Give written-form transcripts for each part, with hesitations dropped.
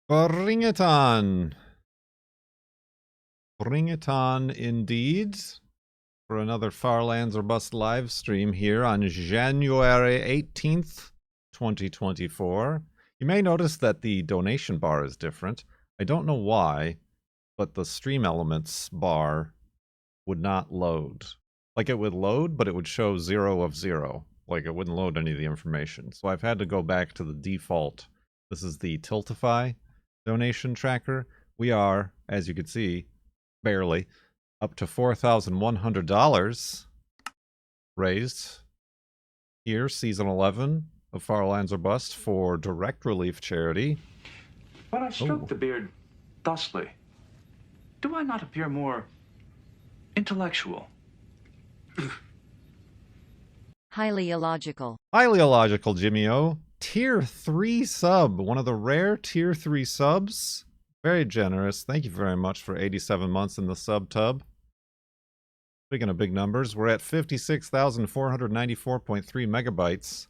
Bring it on. Bring it on indeed. For another Farlands or Bust live stream here on January 18th, 2024. You may notice that the donation bar is different. I don't know why, but the stream elements bar would not load. Like it would load, but it would show 0 of 0. Like it wouldn't load any of the information. So I've had to go back to the default. This is the Tiltify donation tracker. We are, as you can see, barely up to $4,100 raised here, season 11 of Farlands or Bust for direct relief charity. When I stroke the beard thusly, do I not appear more intellectual? Highly illogical. Highly illogical, Jimmy-O. Tier 3 sub. One of the rare Tier 3 subs. Very generous. Thank you very much for 87 months in the sub tub. Speaking of big numbers, we're at 56,494.3 megabytes.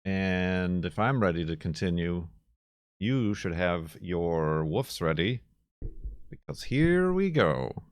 And if I'm ready to continue, you should have your woofs ready. Because here we go.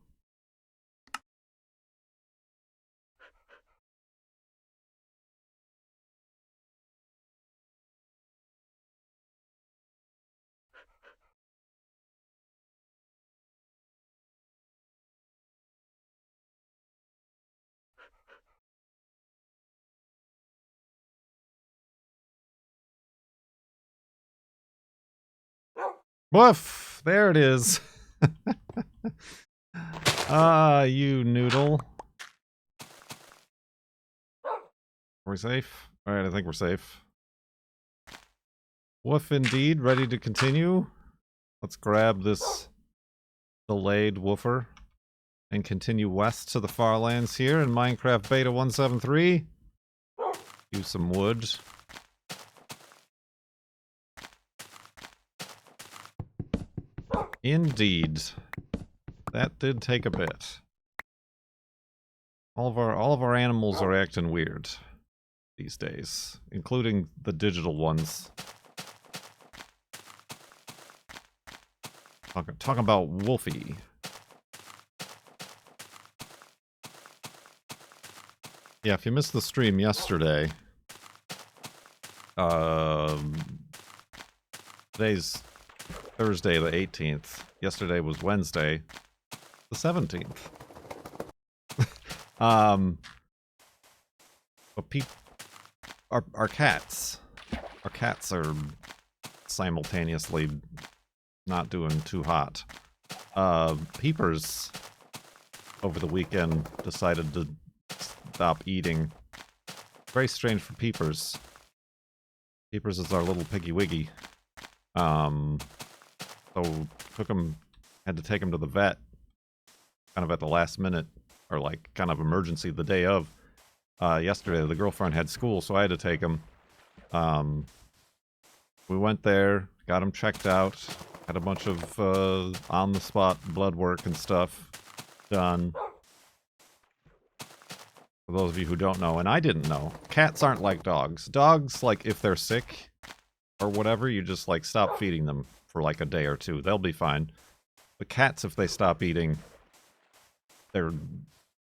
Woof! There it is. Ah, you noodle. Are we safe? Alright, I think we're safe. Woof indeed, ready to continue. Let's grab this delayed woofer and continue west to the Farlands here in Minecraft Beta 173. Use some wood. Indeed. That did take a bit. All of our animals are acting weird these days, including the digital ones. Talking about Wolfie. Yeah, if you missed the stream yesterday, today's Thursday the 18th. Yesterday was Wednesday the 17th. But our cats are simultaneously not doing too hot. Peepers over the weekend decided to stop eating. Very strange for Peepers. Peepers is our little piggy wiggy. So had to take him to the vet kind of at the last minute, or like kind of emergency the day of. Yesterday the girlfriend had school, so I had to take him. We went there, got him checked out, had a bunch of on the spot blood work and stuff done. For those of you who don't know, and I didn't know, cats aren't like dogs. Dogs, like, if they're sick or whatever, you just, like, stop feeding them for, like, a day or two. They'll be fine. But cats, if they stop eating, their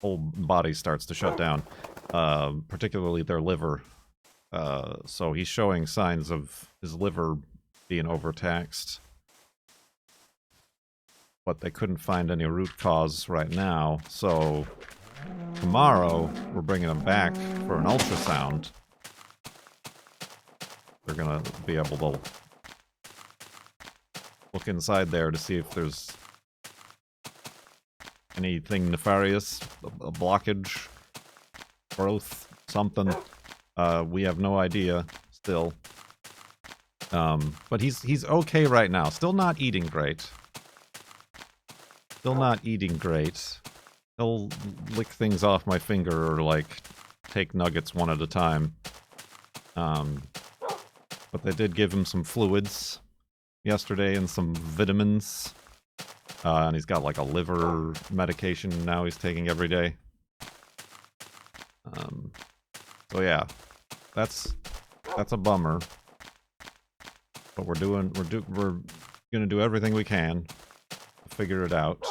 whole body starts to shut down, particularly their liver. So he's showing signs of his liver being overtaxed. But they couldn't find any root cause right now, so tomorrow we're bringing him back for an ultrasound. They're gonna be able to look inside there to see if there's anything nefarious, a blockage, growth, something. We have no idea still. But he's okay right now. Still not eating great. Still not eating great. He'll lick things off my finger or, like, take nuggets one at a time. But they did give him some fluids yesterday and some vitamins. And he's got, like, a liver medication now he's taking every day. So yeah, that's a bummer. But we're gonna do everything we can to figure it out.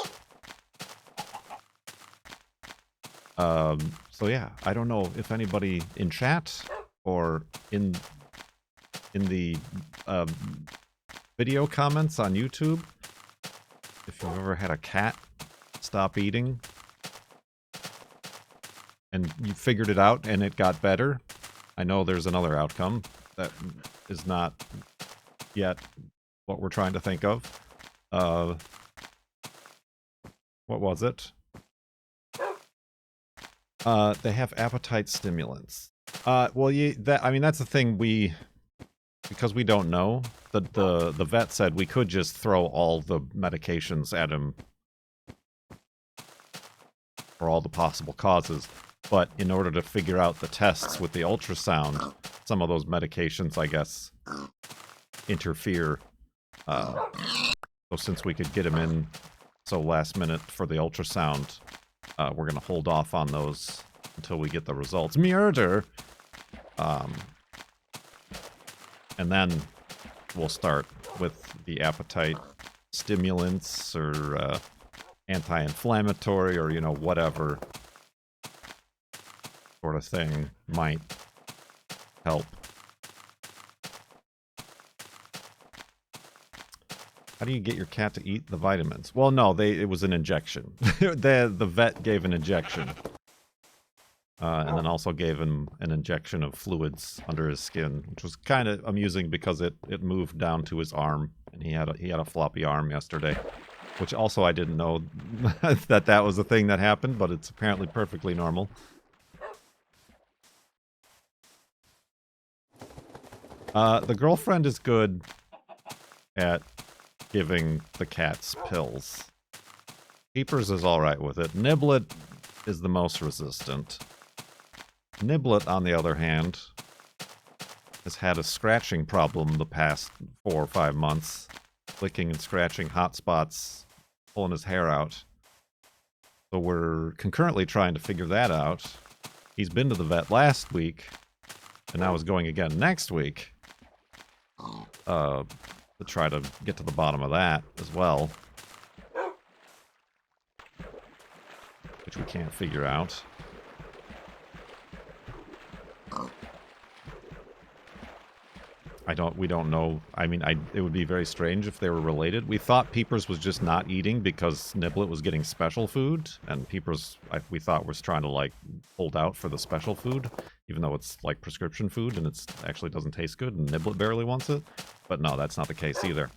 So yeah, I don't know if anybody in chat or in the video comments on YouTube, if you've ever had a cat stop eating and you figured it out and it got better. I know there's another outcome that is not yet what we're trying to think of. What was it? They have appetite stimulants. Well, I mean, that's the thing because we don't know. The vet said we could just throw all the medications at him for all the possible causes. But in order to figure out the tests with the ultrasound, some of those medications, I guess, interfere. So since we could get him in so last minute for the ultrasound, we're going to hold off on those until we get the results. Murder! And then we'll start with the appetite stimulants or anti-inflammatory or, you know, whatever sort of thing might help. How do you get your cat to eat the vitamins? Well, no, it was an injection. the vet gave an injection. And then also gave him an injection of fluids under his skin, which was kind of amusing because it moved down to his arm, and he had a floppy arm yesterday, which also I didn't know that was a thing that happened, but it's apparently perfectly normal. The girlfriend is good at giving the cats pills. Keepers is alright with it. Niblet is the most resistant. Niblet, on the other hand, has had a scratching problem the past 4 or 5 months. Licking and scratching hot spots, pulling his hair out. So we're concurrently trying to figure that out. He's been to the vet last week, and now is going again next week. To try to get to the bottom of that as well. Which we can't figure out. We don't know. I mean, it would be very strange if they were related. We thought Peepers was just not eating because Niblet was getting special food, and Peepers, we thought, was trying to, like, hold out for the special food, even though it's, like, prescription food, and it actually doesn't taste good, and Niblet barely wants it. But no, that's not the case either.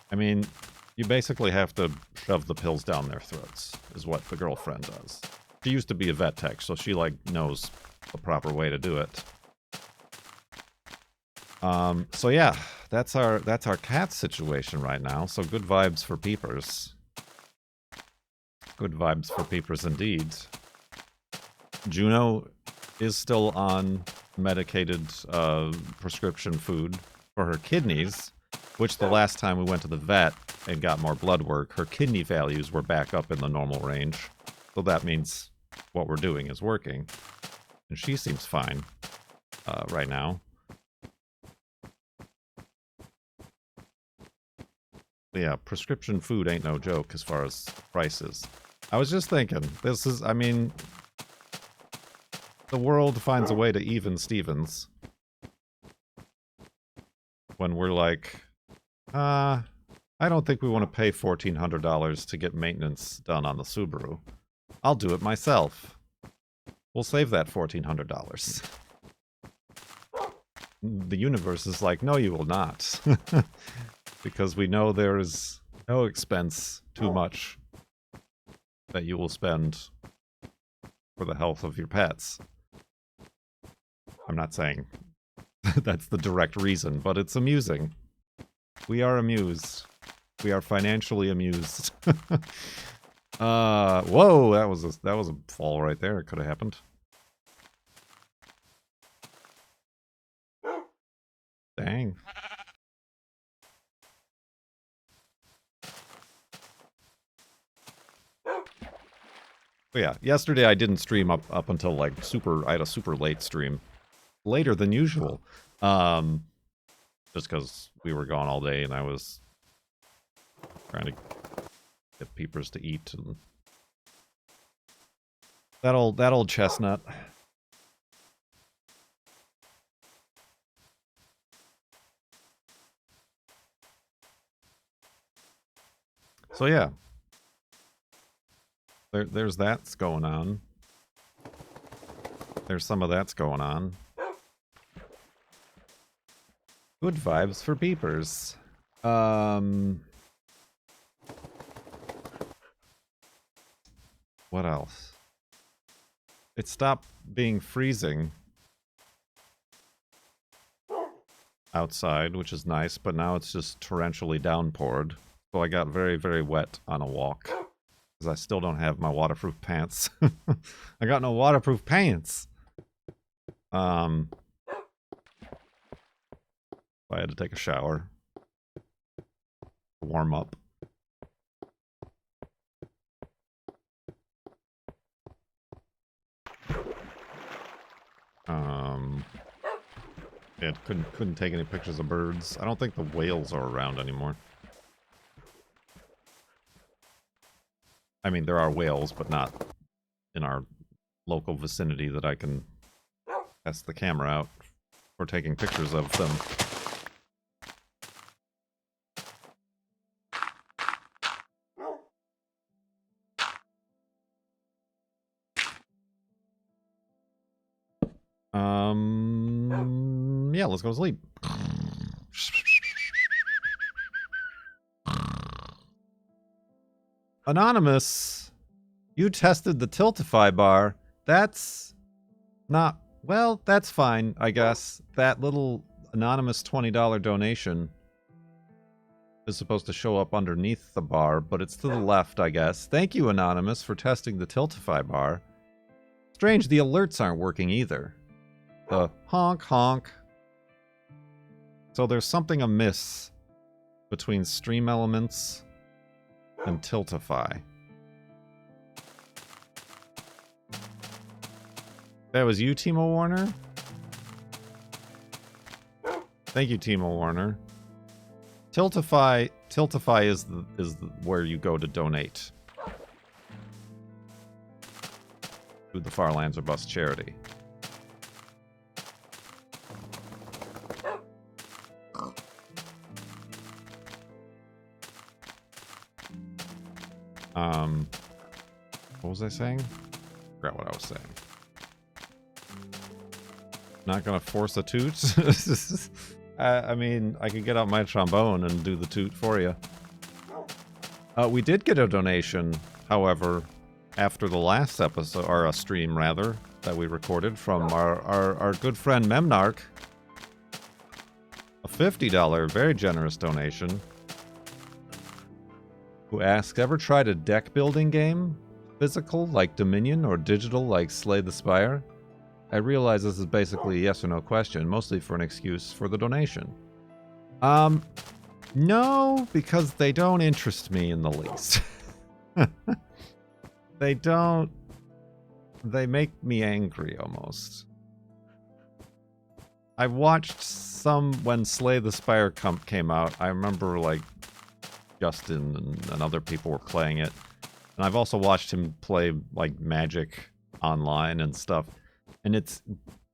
I mean, you basically have to shove the pills down their throats, is what the girlfriend does. She used to be a vet tech, so she, like, knows the proper way to do it. So yeah, that's our cat situation right now. So good vibes for Peepers. Good vibes for Peepers indeed. Juno is still on medicated prescription food for her kidneys, which the last time we went to the vet and got more blood work, her kidney values were back up in the normal range. So that means what we're doing is working. And she seems fine right now. But yeah, prescription food ain't no joke as far as prices. I was just thinking, I mean, the world finds a way to even Stevens. When we're like, I don't think we want to pay $1,400 to get maintenance done on the Subaru. I'll do it myself. We'll save that $1,400. The universe is like, no, you will not. Because we know there is no expense too much that you will spend for the health of your pets. I'm not saying that's the direct reason, but it's amusing. We are amused. We are financially amused. Whoa, that was a fall right there. It could have happened. Dang. But yeah, yesterday I didn't stream up until like I had a super late stream. Later than usual. Just because we were gone all day and I was trying to get peepers to eat and that old chestnut. So yeah. There's that's going on. There's some of that's going on. Good vibes for peepers. What else? It stopped being freezing outside, which is nice, but now it's just torrentially downpoured. So I got very, very wet on a walk. Because I still don't have my waterproof pants. I got no waterproof pants! I had to take a shower. Warm up. Yeah, couldn't take any pictures of birds. I don't think the whales are around anymore. I mean, there are whales, but not in our local vicinity that I can test the camera out for taking pictures of them. Yeah, let's go to sleep. Anonymous, you tested the Tiltify bar. That's not... Well, that's fine, I guess. That little anonymous $20 donation is supposed to show up underneath the bar, but it's to the left, I guess. Thank you, Anonymous, for testing the Tiltify bar. Strange, the alerts aren't working either. The honk honk. So there's something amiss between Stream Elements and Tiltify. That was you, Timo Warner? Thank you, Timo Warner. Tiltify is where you go to donate to the Farlands or Bust charity. What was I saying? Forgot what I was saying. Not gonna force a toot? I mean, I could get out my trombone and do the toot for you. We did get a donation, however, after the last episode, or a stream rather, that we recorded from our good friend Memnarch. A $50, very generous donation. Who asked, ever tried a deck building game? Physical, like Dominion, or digital, like Slay the Spire? I realize this is basically a yes or no question, mostly for an excuse for the donation. No, because they don't interest me in the least. They don't... They make me angry, almost. I watched some when Slay the Spire came out. I remember, like, Justin and other people were playing it. And I've also watched him play, like, Magic online and stuff. And it's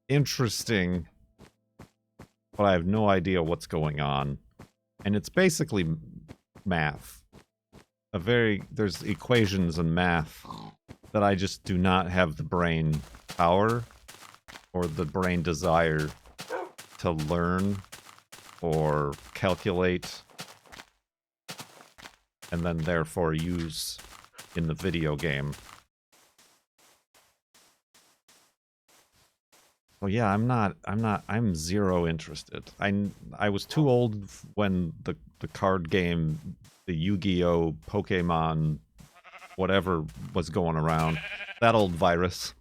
interesting, but I have no idea what's going on. And it's basically math. There's equations and math that I just do not have the brain power or the brain desire to learn or calculate and then therefore use in the video game. Well, yeah, I'm zero interested. I was too old when the card game, the Yu-Gi-Oh, Pokemon, whatever was going around, that old virus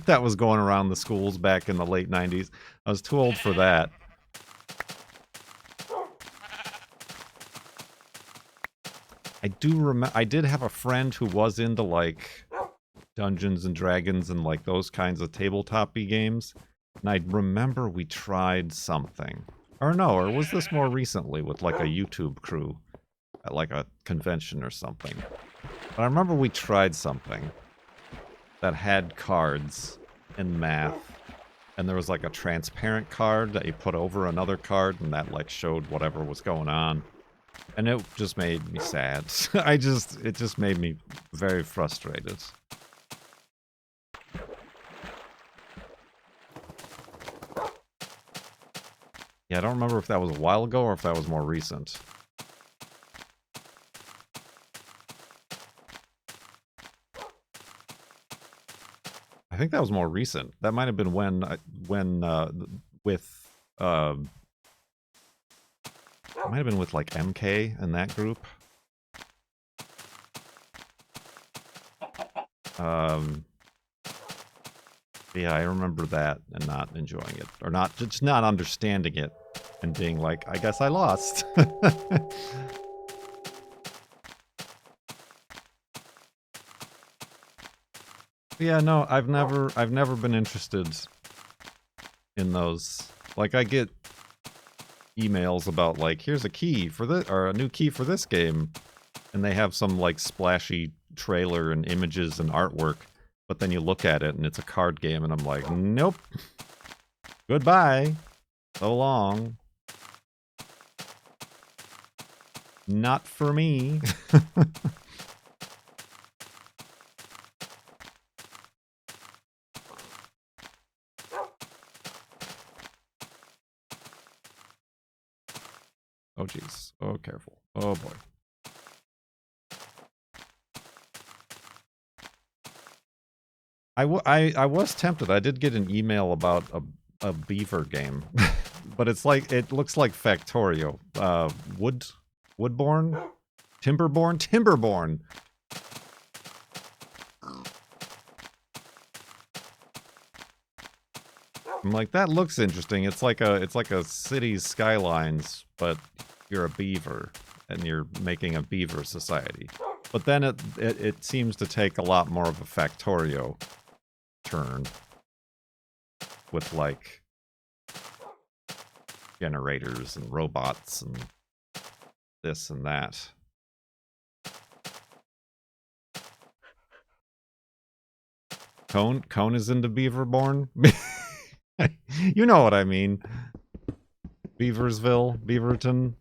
that was going around the schools back in the late 90s. I was too old for that. I do remember, I did have a friend who was into, like, Dungeons and Dragons and like those kinds of tabletop-y games. And I remember we tried something. Or no, or was this more recently with like a YouTube crew at like a convention or something? But I remember we tried something that had cards and math, and there was like a transparent card that you put over another card, and that like showed whatever was going on. And it just made me sad. It just made me very frustrated. Yeah, I don't remember if that was a while ago or if that was more recent. I think that was more recent. That might have been when it might have been with like MK and that group. Yeah, I remember that and not enjoying it, or not just not understanding it and being like, I guess I lost. Yeah, no, I've never been interested in those. Like, I get emails about like, here's a key for this, or a new key for this game, and they have some like splashy trailer and images and artwork, but then you look at it and it's a card game, and I'm like, nope, goodbye, so long, not for me. Oh jeez, oh careful, oh boy. I was tempted. I did get an email about a beaver game, but it's like, it looks like Factorio. Woodborne? Timberborn. I'm like, that looks interesting. It's like a city's skylines, but you're a beaver and you're making a beaver society. But then it seems to take a lot more of a Factorio turn with like generators and robots and this and that. Cone is into Beaverborn? You know what I mean. Beaversville, Beaverton.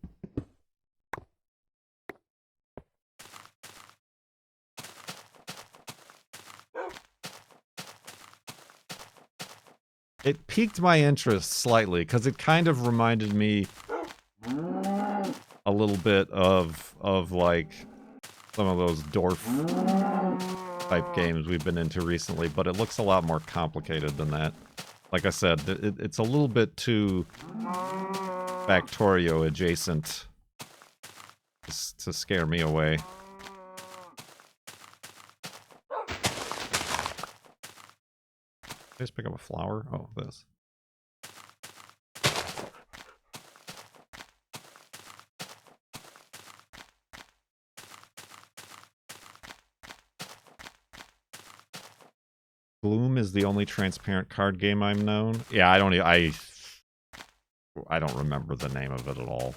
It piqued my interest slightly, because it kind of reminded me a little bit of like some of those dwarf type games we've been into recently, but it looks a lot more complicated than that. Like I said, it's a little bit too Factorio adjacent to scare me away. Just pick up a flower? Oh, this. Gloom is the only transparent card game I'm known. Yeah, I don't remember the name of it at all.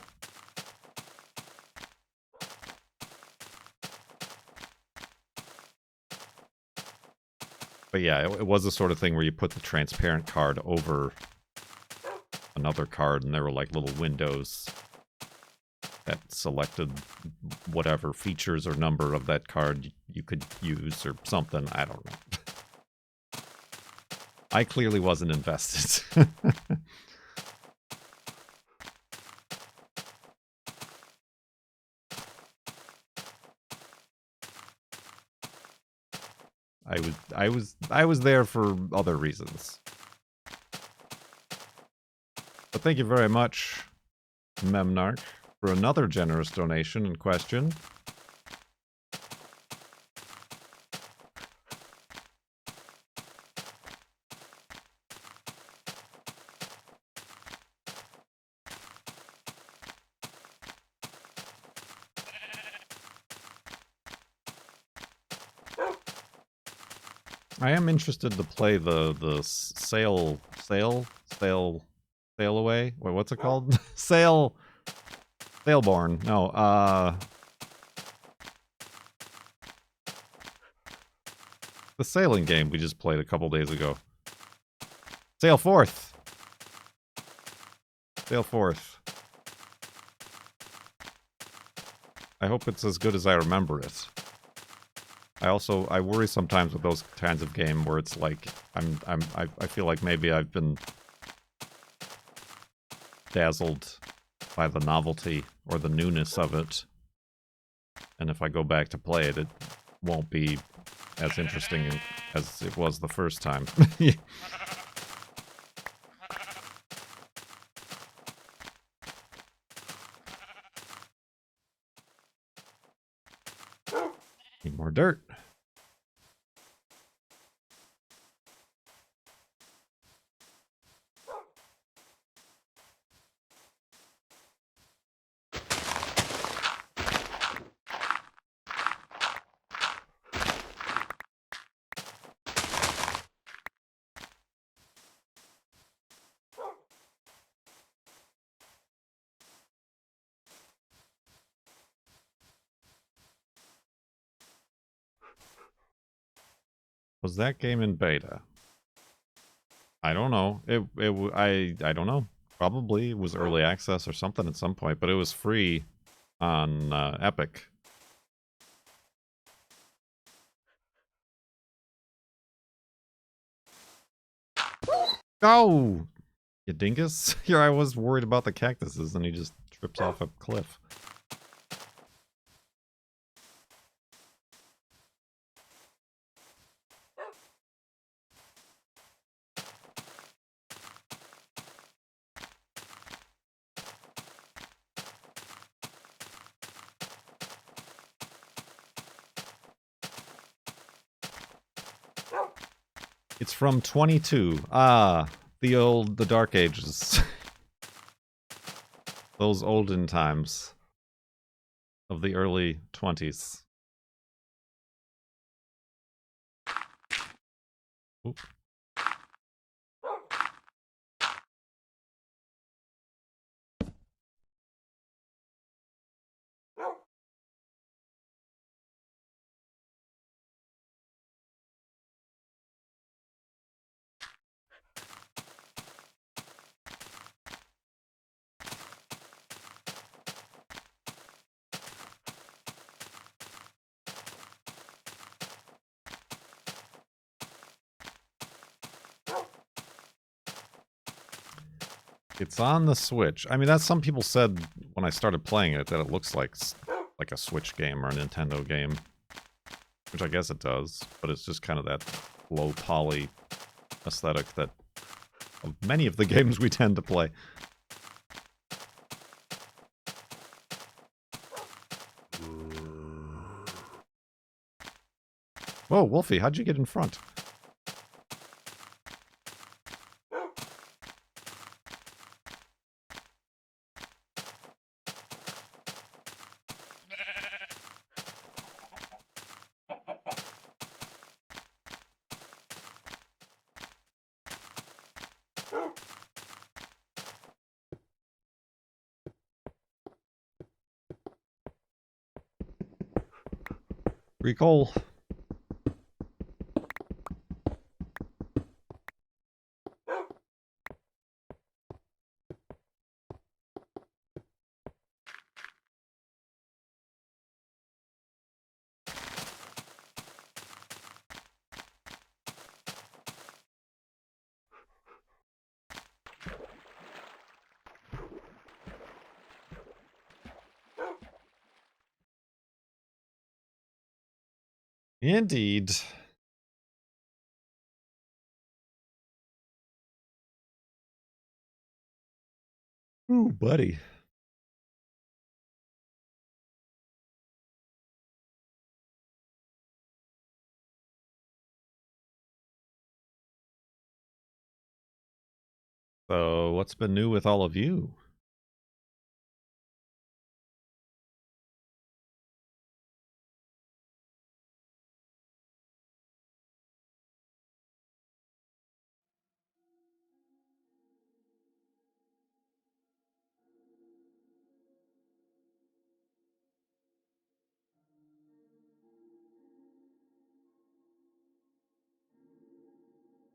But yeah, it was the sort of thing where you put the transparent card over another card, and there were like little windows that selected whatever features or number of that card you could use or something. I don't know. I clearly wasn't invested. I was there for other reasons. But thank you very much, Memnarch, for another generous donation and question. I am interested to play the sail away. Wait, what's it called? Sailborn. No, the sailing game we just played a couple days ago. Sail forth. Sail forth. I hope it's as good as I remember it. I worry sometimes with those kinds of game where it's like I feel like maybe I've been dazzled by the novelty or the newness of it, and if I go back to play it, it won't be as interesting as it was the first time. Need more dirt. Was that game in beta? I don't know. I don't know. Probably it was early access or something at some point, but it was free on Epic. Oh, you dingus! Here I was worried about the cactuses, and he just trips off a cliff. It's from 22. Ah, the Dark Ages. Those olden times of the early 20s. Oop. It's on the Switch. I mean, that's some people said when I started playing it that it looks like a Switch game or a Nintendo game, which I guess it does, but it's just kind of that low poly aesthetic that of many of the games we tend to play. Whoa, Wolfie, how'd you get in front? Recall. Indeed. Ooh, buddy. So, what's been new with all of you?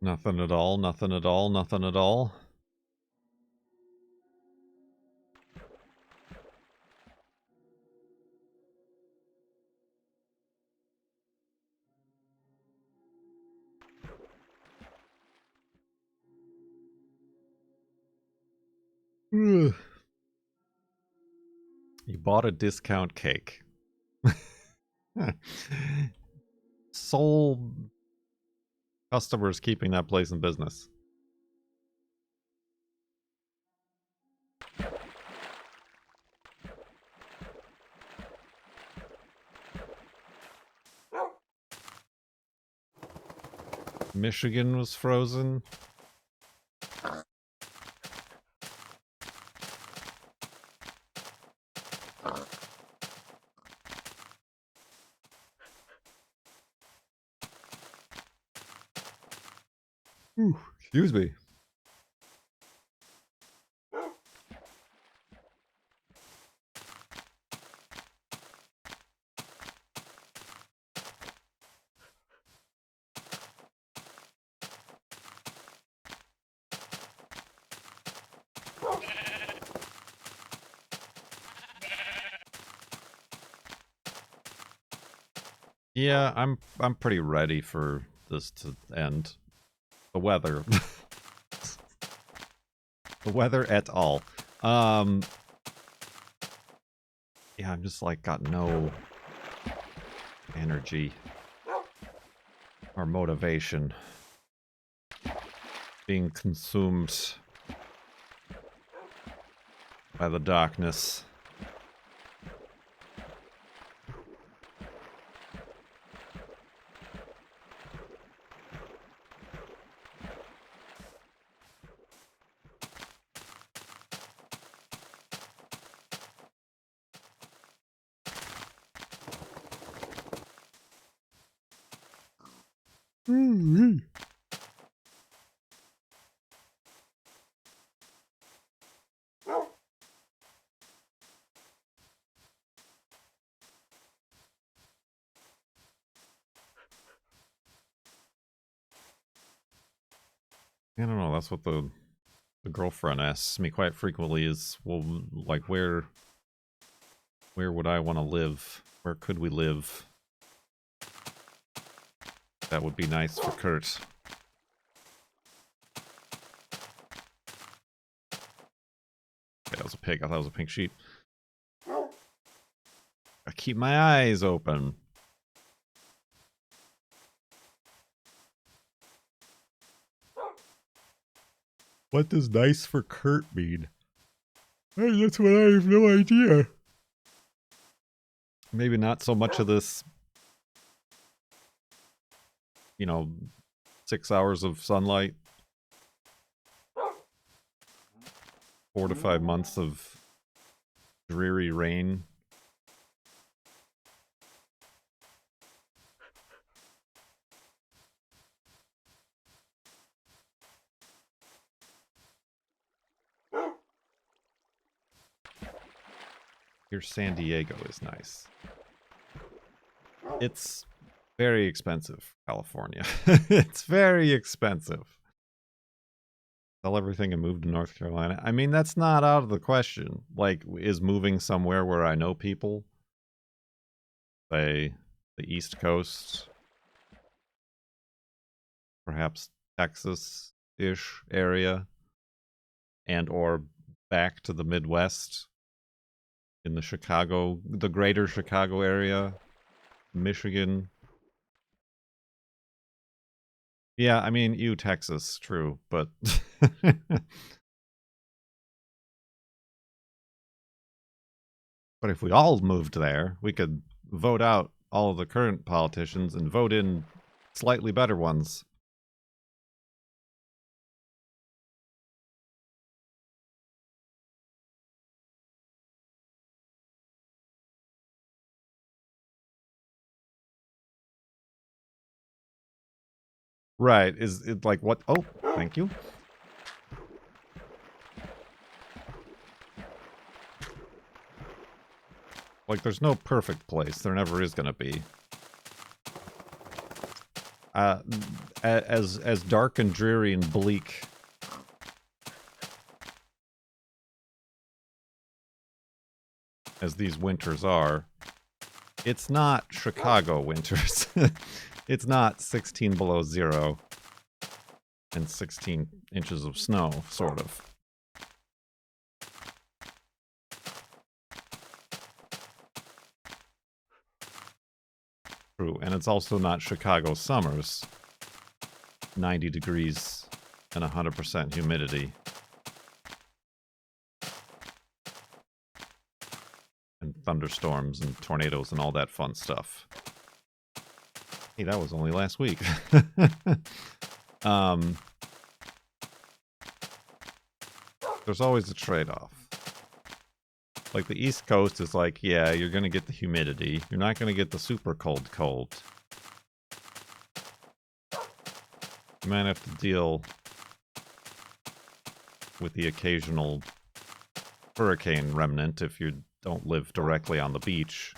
Nothing at all, nothing at all, nothing at all. Ugh. You bought a discount cake. Sole customers keeping that place in business. Michigan was frozen. Ooh, excuse me. Yeah, I'm pretty ready for this to end. The weather. The weather et al. Yeah, I'm just like got no energy or motivation. Being consumed by the darkness. Mm-hmm. I don't know, that's what the girlfriend asks me quite frequently is, well, like, where would I want to live? Where could we live? That would be nice for Kurt. Okay, that was a pig. I thought it was a pink sheep. I keep my eyes open. What does nice for Kurt mean? Hey, that's what I have no idea. Maybe not so much of this, 6 hours of sunlight. 4 to 5 months of dreary rain. Here, San Diego is nice. It's very expensive, California. It's very expensive. Sell everything and move to North Carolina. I mean, that's not out of the question. Like, is moving somewhere where I know people, say, the East Coast, perhaps Texas-ish area, and or back to the Midwest, in the greater Chicago area, Michigan. Yeah, I mean, Texas, true, but but if we all moved there, we could vote out all of the current politicians and vote in slightly better ones. Right, is it like what? Oh, thank you. Like, there's no perfect place. There never is going to be. as dark and dreary and bleak as these winters are, it's not Chicago winters. It's not 16 below zero and 16 inches of snow, sort of. True, and it's also not Chicago summers. 90 degrees and 100% humidity. And thunderstorms and tornadoes and all that fun stuff. Hey, that was only last week. There's always a trade-off. Like the East Coast is like, yeah, you're going to get the humidity. You're not going to get the super cold. You might have to deal with the occasional hurricane remnant if you don't live directly on the beach.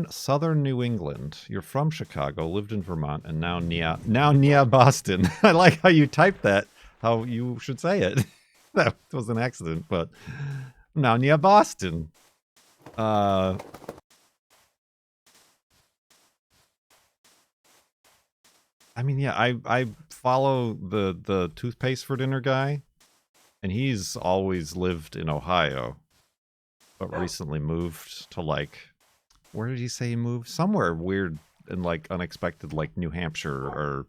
Southern New England. You're from Chicago, lived in Vermont, and now near Boston. I like how you typed that. How you should say it. That was an accident, but now near Boston. I mean, yeah, I follow the toothpaste for dinner guy, and he's always lived in Ohio, but recently moved to, like, where did he say he moved? Somewhere weird and, like, unexpected, like New Hampshire, or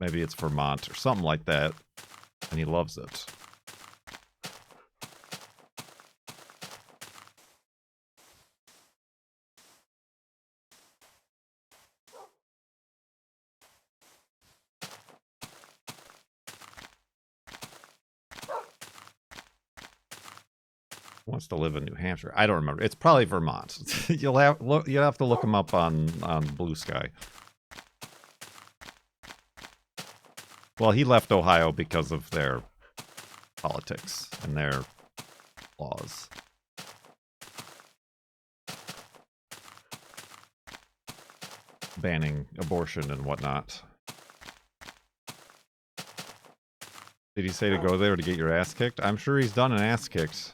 maybe it's Vermont or something like that, and he loves it. Wants to live in New Hampshire. I don't remember. It's probably Vermont. You'll have to look him up on Blue Sky. Well, he left Ohio because of their politics and their laws. Banning abortion and whatnot. Did he say to go there to get your ass kicked? I'm sure he's done an ass kicked.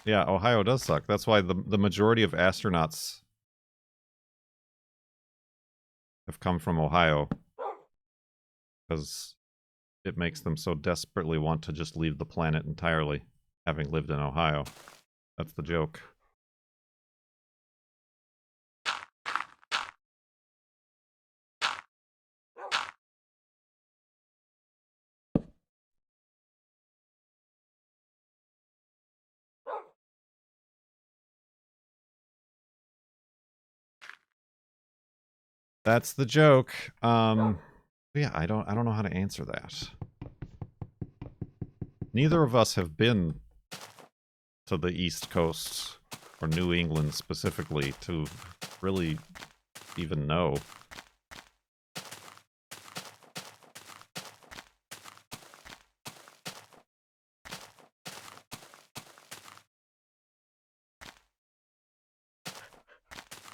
Yeah, Ohio does suck. That's why the majority of astronauts have come from Ohio. Because it makes them so desperately want to just leave the planet entirely, having lived in Ohio. That's the joke. That's the joke. Yeah, I don't know how to answer that. Neither of us have been to the East Coast or New England specifically to really even know.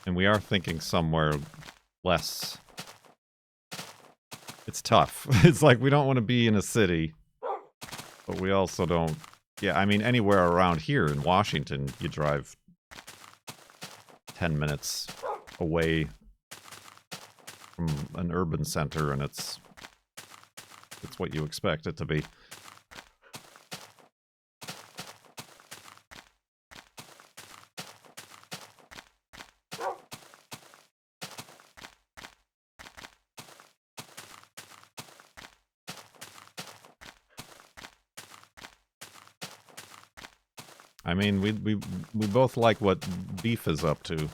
And we are thinking somewhere less. It's tough. It's like we don't want to be in a city, but we also don't. Yeah, I mean, anywhere around here in Washington, you drive 10 minutes away from an urban center, and it's what you expect it to be. I mean, we both like what Beef is up to.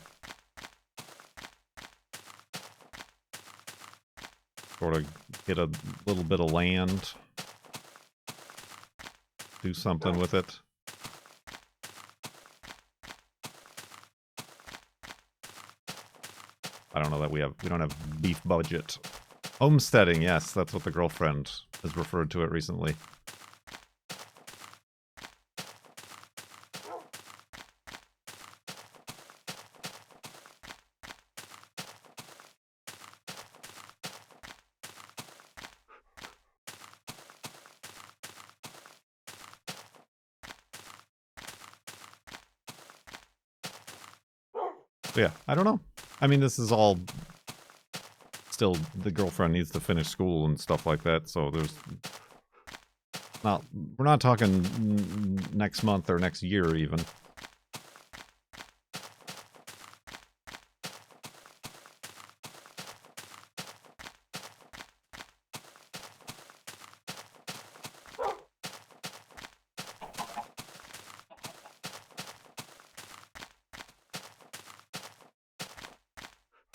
Sort of get a little bit of land, do something with it. I don't know that we don't have beef budget. Homesteading, yes, that's what the girlfriend has referred to it recently. But yeah, I don't know. I mean, this is all still, the girlfriend needs to finish school and stuff like that, so there's not, we're not talking next month or next year even.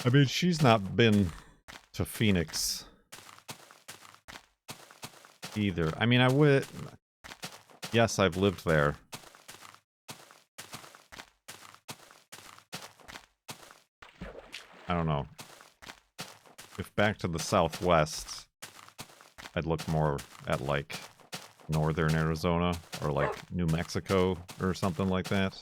I mean, she's not been to Phoenix either. I mean, I would... Yes, I've lived there. I don't know. If back to the southwest, I'd look more at, like, northern Arizona or, like, New Mexico or something like that.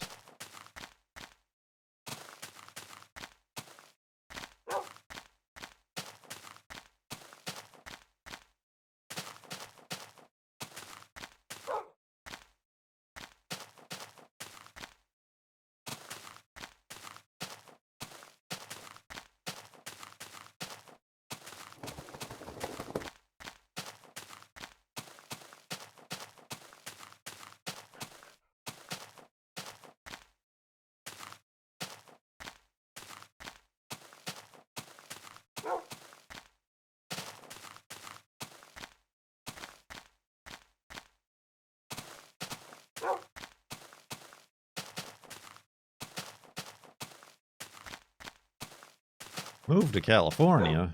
Moved to California.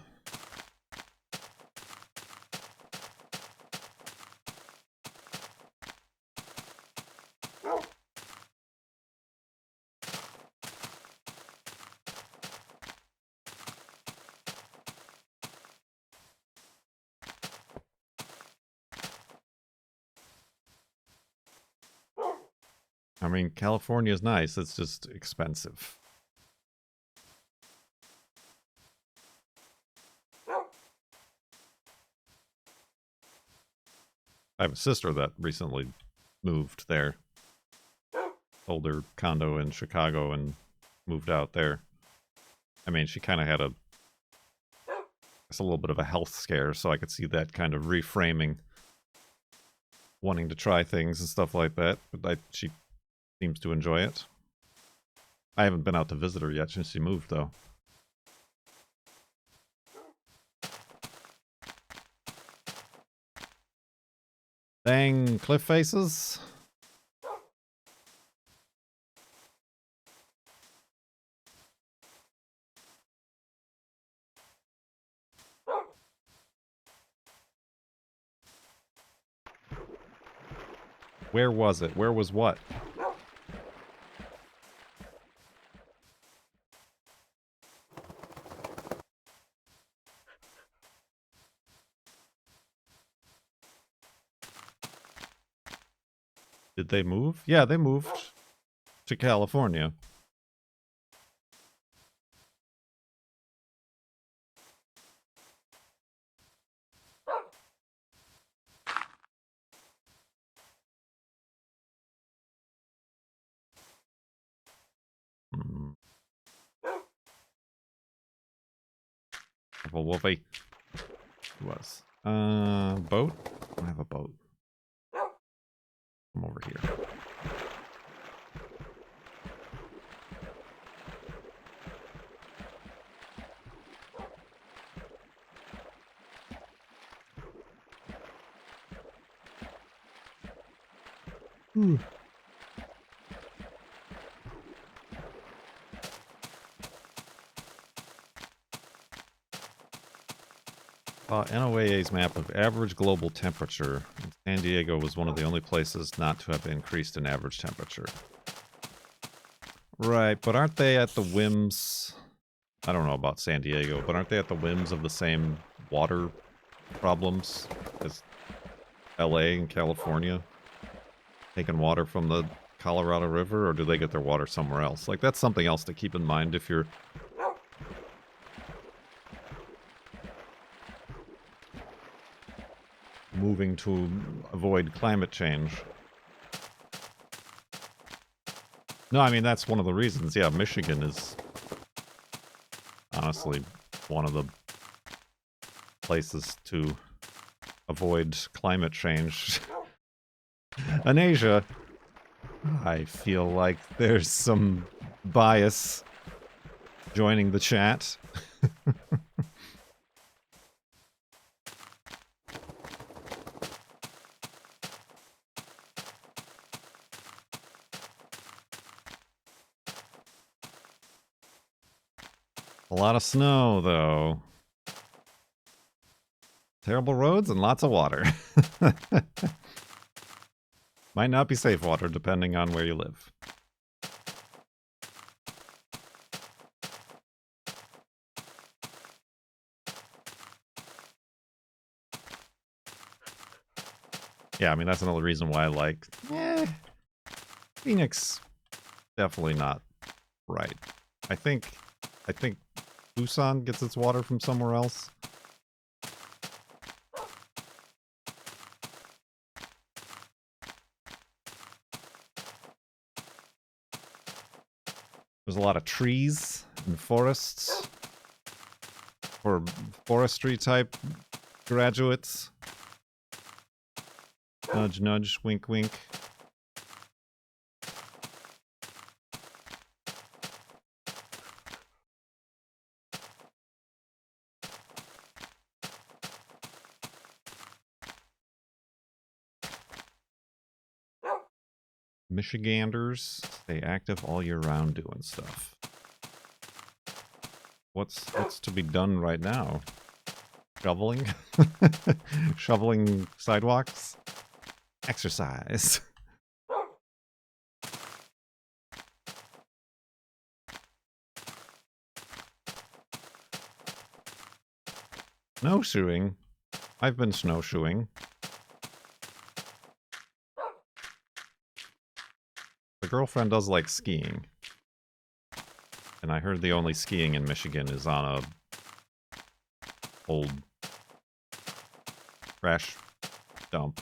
I mean, California is nice, it's just expensive. I have a sister that recently moved there. Sold her condo in Chicago and moved out there. I mean, she kind of had it's a little bit of a health scare, so I could see that kind of reframing, wanting to try things and stuff like that. But she seems to enjoy it. I haven't been out to visit her yet since she moved, though. Dang cliff faces. Where was it? Where was what? Did they move? Yeah, they moved to California. Well, Wolfie. Who was? Boat? I have a boat. Come over here. NOAA's map of average global temperature. San Diego was one of the only places not to have increased in average temperature. Right, but aren't they at the whims... I don't know about San Diego, but aren't they at the whims of the same water problems as LA and California taking water from the Colorado River, or do they get their water somewhere else? Like, that's something else to keep in mind if you're moving to avoid climate change. No, I mean, that's one of the reasons. Yeah, Michigan is honestly one of the places to avoid climate change. In Asia, I feel like there's some bias joining the chat. A lot of snow, though. Terrible roads and lots of water. Might not be safe water, depending on where you live. Yeah, I mean, that's another reason why I like... Phoenix, definitely not right. I think Busan gets its water from somewhere else. There's a lot of trees and forests for forestry type graduates. Nudge, nudge, wink, wink. Michiganders stay active all year round doing stuff. What's to be done right now? Shoveling? Shoveling sidewalks? Exercise. Snowshoeing? I've been snowshoeing. The girlfriend does like skiing. And I heard the only skiing in Michigan is on a old trash dump.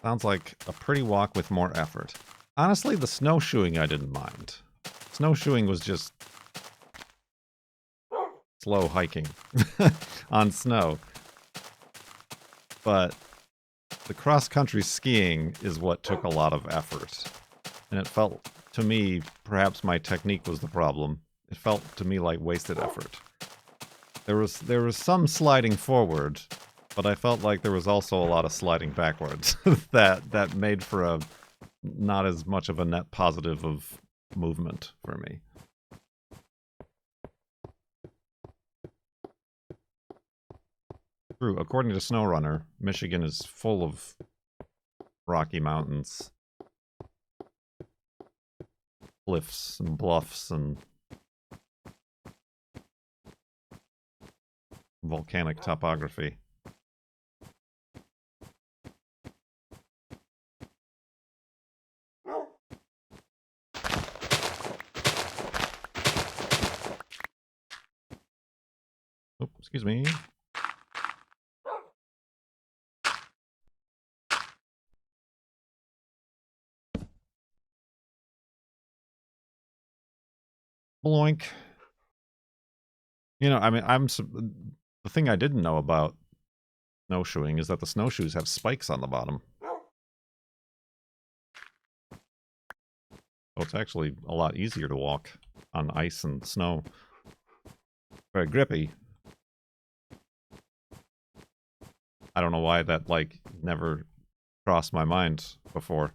Sounds like a pretty walk with more effort. Honestly, the snowshoeing I didn't mind. Snowshoeing was just slow hiking on snow. But the cross-country skiing is what took a lot of effort. And it felt, to me, perhaps my technique was the problem. It felt to me like wasted effort. There was some sliding forward, but I felt like there was also a lot of sliding backwards that made for a not as much of a net positive of movement for me. True, according to SnowRunner, Michigan is full of rocky mountains, cliffs and bluffs and volcanic topography. Oh, excuse me. Bloink. You know, I mean, the thing I didn't know about snowshoeing is that the snowshoes have spikes on the bottom. So it's actually a lot easier to walk on ice and snow. Very grippy. I don't know why that, like, never crossed my mind before.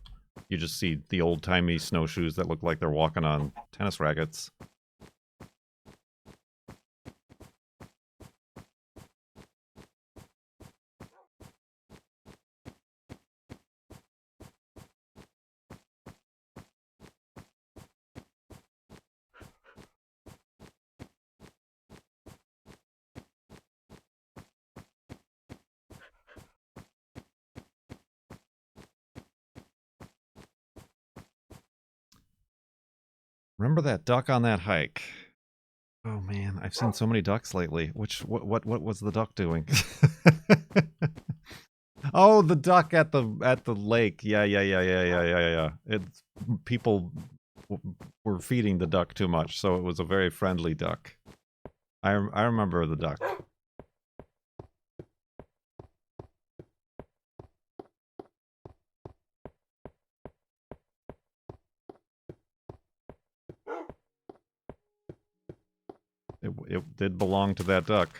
You just see the old-timey snowshoes that look like they're walking on tennis rackets. Remember that duck on that hike? Oh man, I've seen so many ducks lately. What was the duck doing? Oh, the duck at the lake. Yeah. It's people were feeding the duck too much, so it was a very friendly duck. I remember the duck. It did belong to that duck.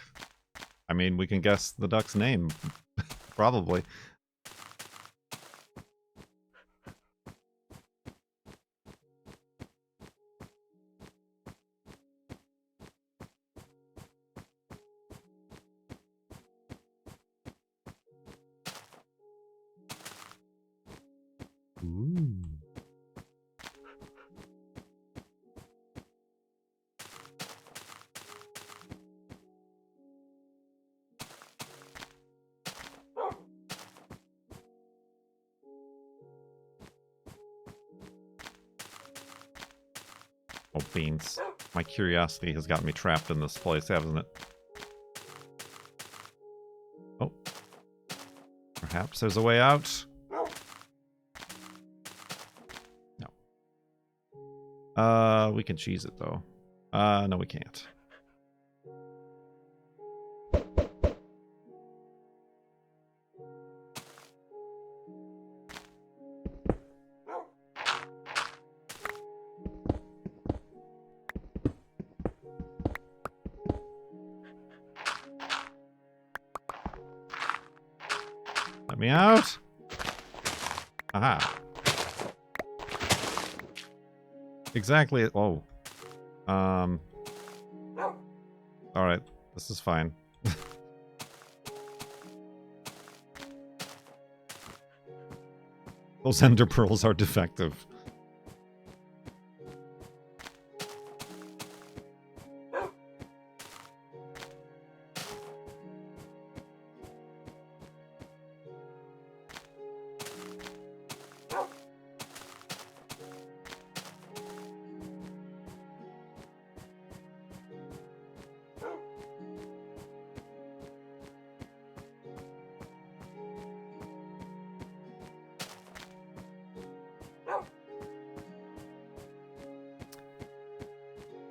I mean, we can guess the duck's name, probably. Ooh. Oh, beans. My curiosity has got me trapped in this place, hasn't it? Oh. Perhaps there's a way out. No. We can cheese it, though. No, we can't. Let me out. Aha. Exactly. Oh. Alright. This is fine. Those ender pearls are defective.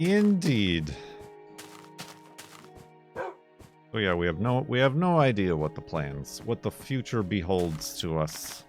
Indeed. So yeah, we have no idea what the future beholds to us.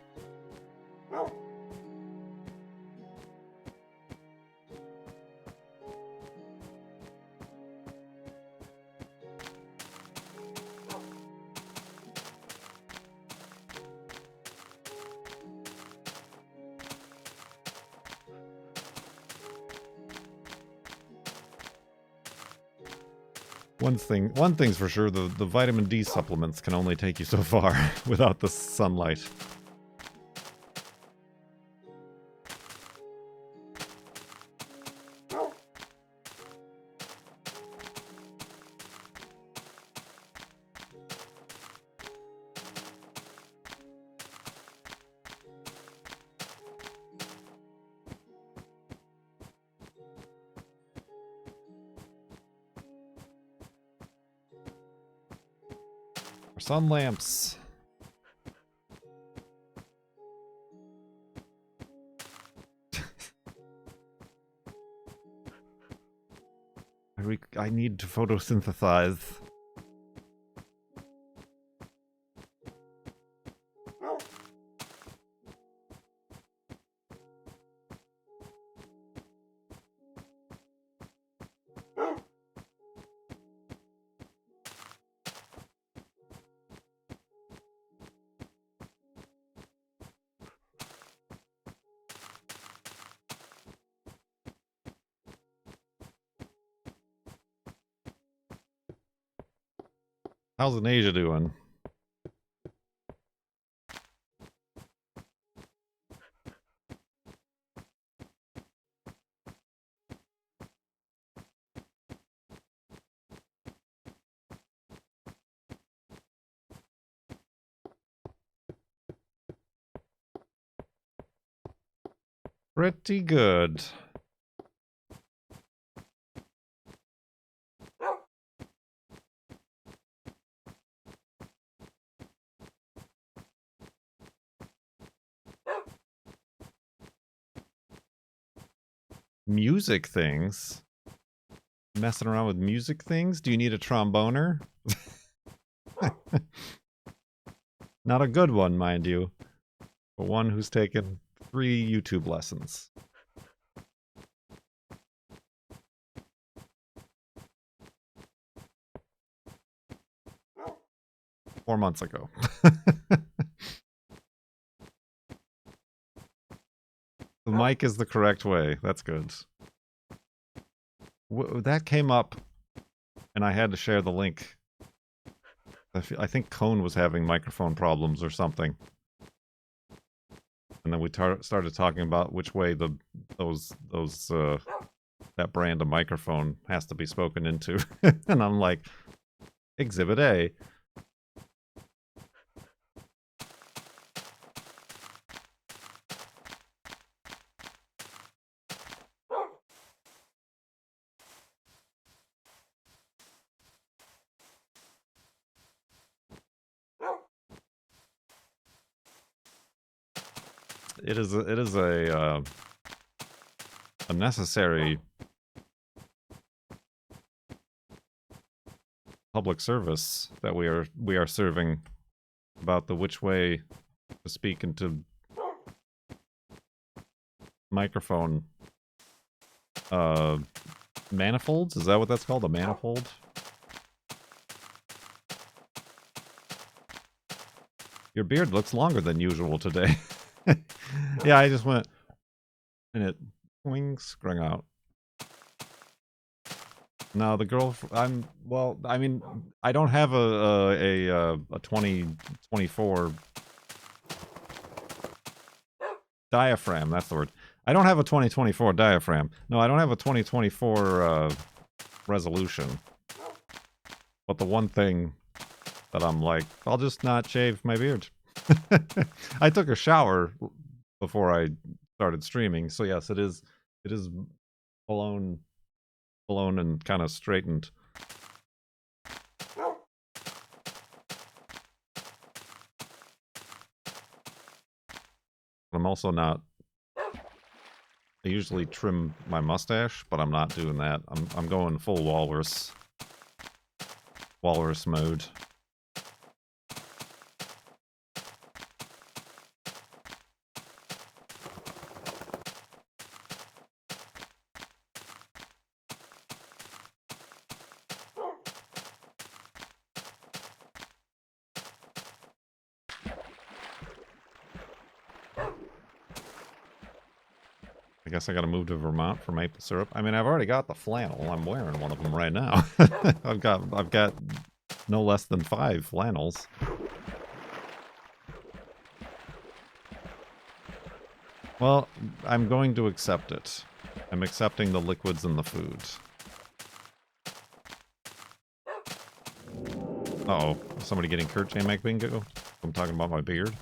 One thing's for sure, the vitamin D supplements can only take you so far without the sunlight. Sun lamps. I need to photosynthesize. How's Asia doing? Pretty good. music things. Messing around with music things? Do you need a tromboner? Not a good one, mind you. But one who's taken 3 YouTube lessons. Four months ago. The mic is the correct way. That's good. That came up, and I had to share the link. I think Cone was having microphone problems or something. And then we started talking about which way that brand of microphone has to be spoken into. And I'm like, Exhibit A. It is a necessary public service that we are serving about the which way to speak into microphone manifolds. Is that what that's called? A manifold? Your beard looks longer than usual today. Yeah, I just went and it sprung out. No, the girl. I mean, I don't have a 2024 diaphragm. That's the word. I don't have a 2024 diaphragm. No, I don't have a 2024 resolution. But the one thing that I'm like, I'll just not shave my beard. I took a shower before I started streaming, so yes, it is blown and kind of straightened. I'm also not. I usually trim my mustache, but I'm not doing that. I'm going full walrus mode. I guess I gotta move to Vermont for maple syrup. I mean, I've already got the flannel. I'm wearing one of them right now. I've got no less than 5 flannels. Well, I'm going to accept it. I'm accepting the liquids and the food. Uh-oh. Somebody getting Kurt J-Mac bingo? I'm talking about my beard.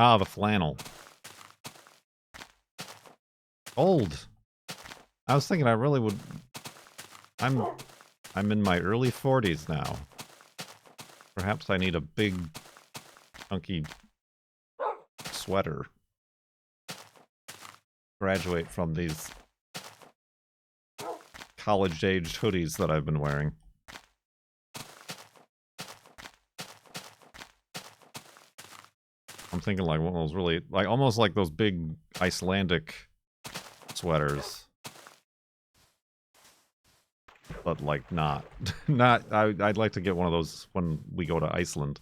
Ah, the flannel. Old. I was thinking I really would... I'm in my early 40s now. Perhaps I need a big, chunky sweater. Graduate from these college-aged hoodies that I've been wearing. I'm thinking like one of those really, like almost like those big Icelandic sweaters. But like not. I'd like to get one of those when we go to Iceland.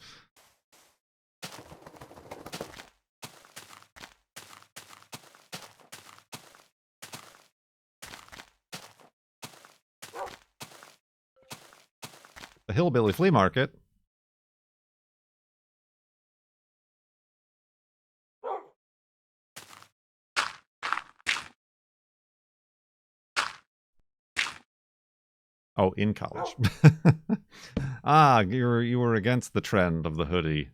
The Hillbilly Flea Market. Oh, in college. Ah, you were against the trend of the hoodie.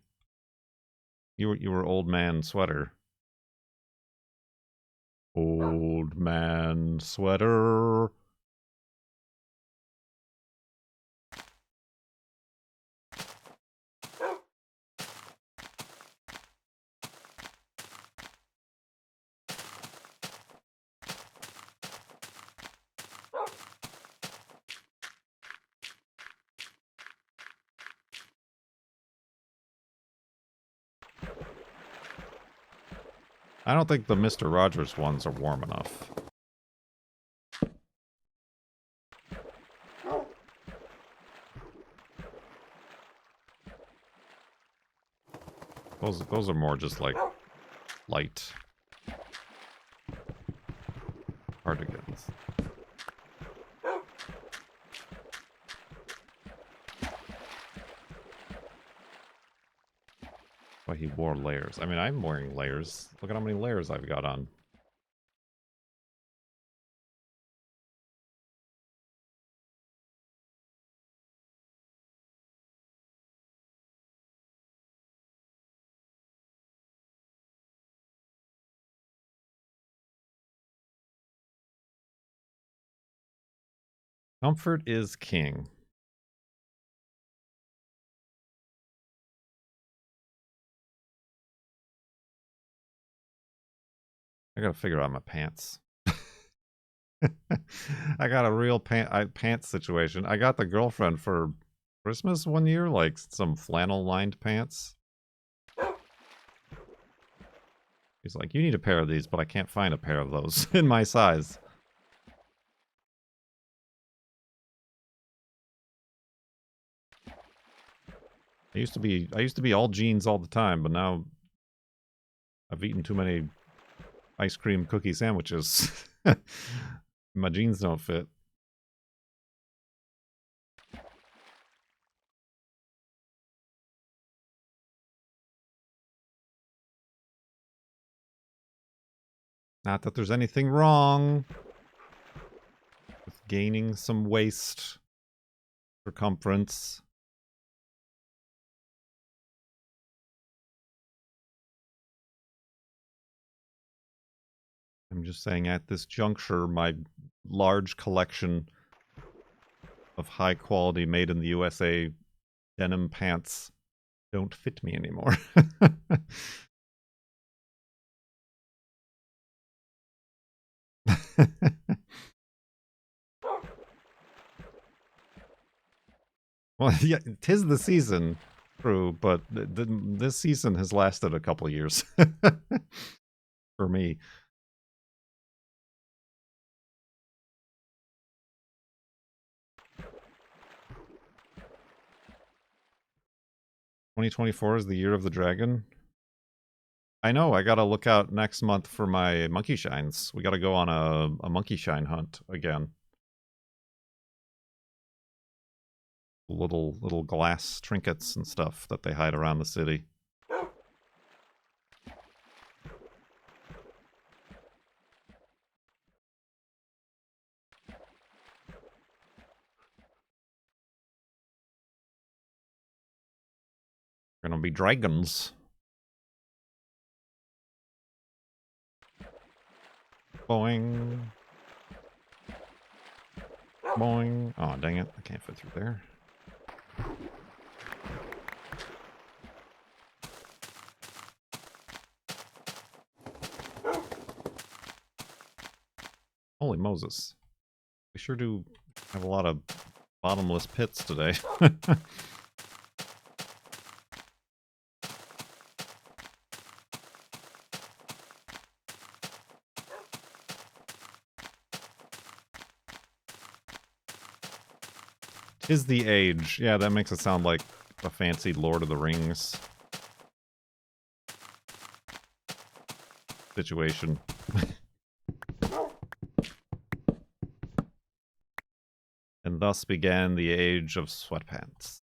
You were old man sweater. Old man sweater. I don't think the Mr. Rogers ones are warm enough. Those are more just like light. Cardigans. Why he wore layers. I mean, I'm wearing layers. Look at how many layers I've got on. Comfort is king. I gotta figure out my pants. I got a real pants situation. I got the girlfriend for Christmas one year, like some flannel lined pants. He's like, you need a pair of these, but I can't find a pair of those in my size. I used to be all jeans all the time, but now I've eaten too many ice cream cookie sandwiches. My jeans don't fit. Not that there's anything wrong with gaining some waist circumference. I'm just saying at this juncture, my large collection of high quality made in the USA denim pants don't fit me anymore. Well, yeah, 'tis the season, true, but this season has lasted a couple years for me. 2024 is the year of the dragon. I know, I gotta look out next month for my monkey shines. We gotta go on a monkey shine hunt again. Little glass trinkets and stuff that they hide around the city. Gonna be dragons. Boing. Boing. Oh, dang it. I can't fit through there. Holy Moses. We sure do have a lot of bottomless pits today. Tis the age. Yeah, that makes it sound like a fancy Lord of the Rings situation. And thus began the age of sweatpants.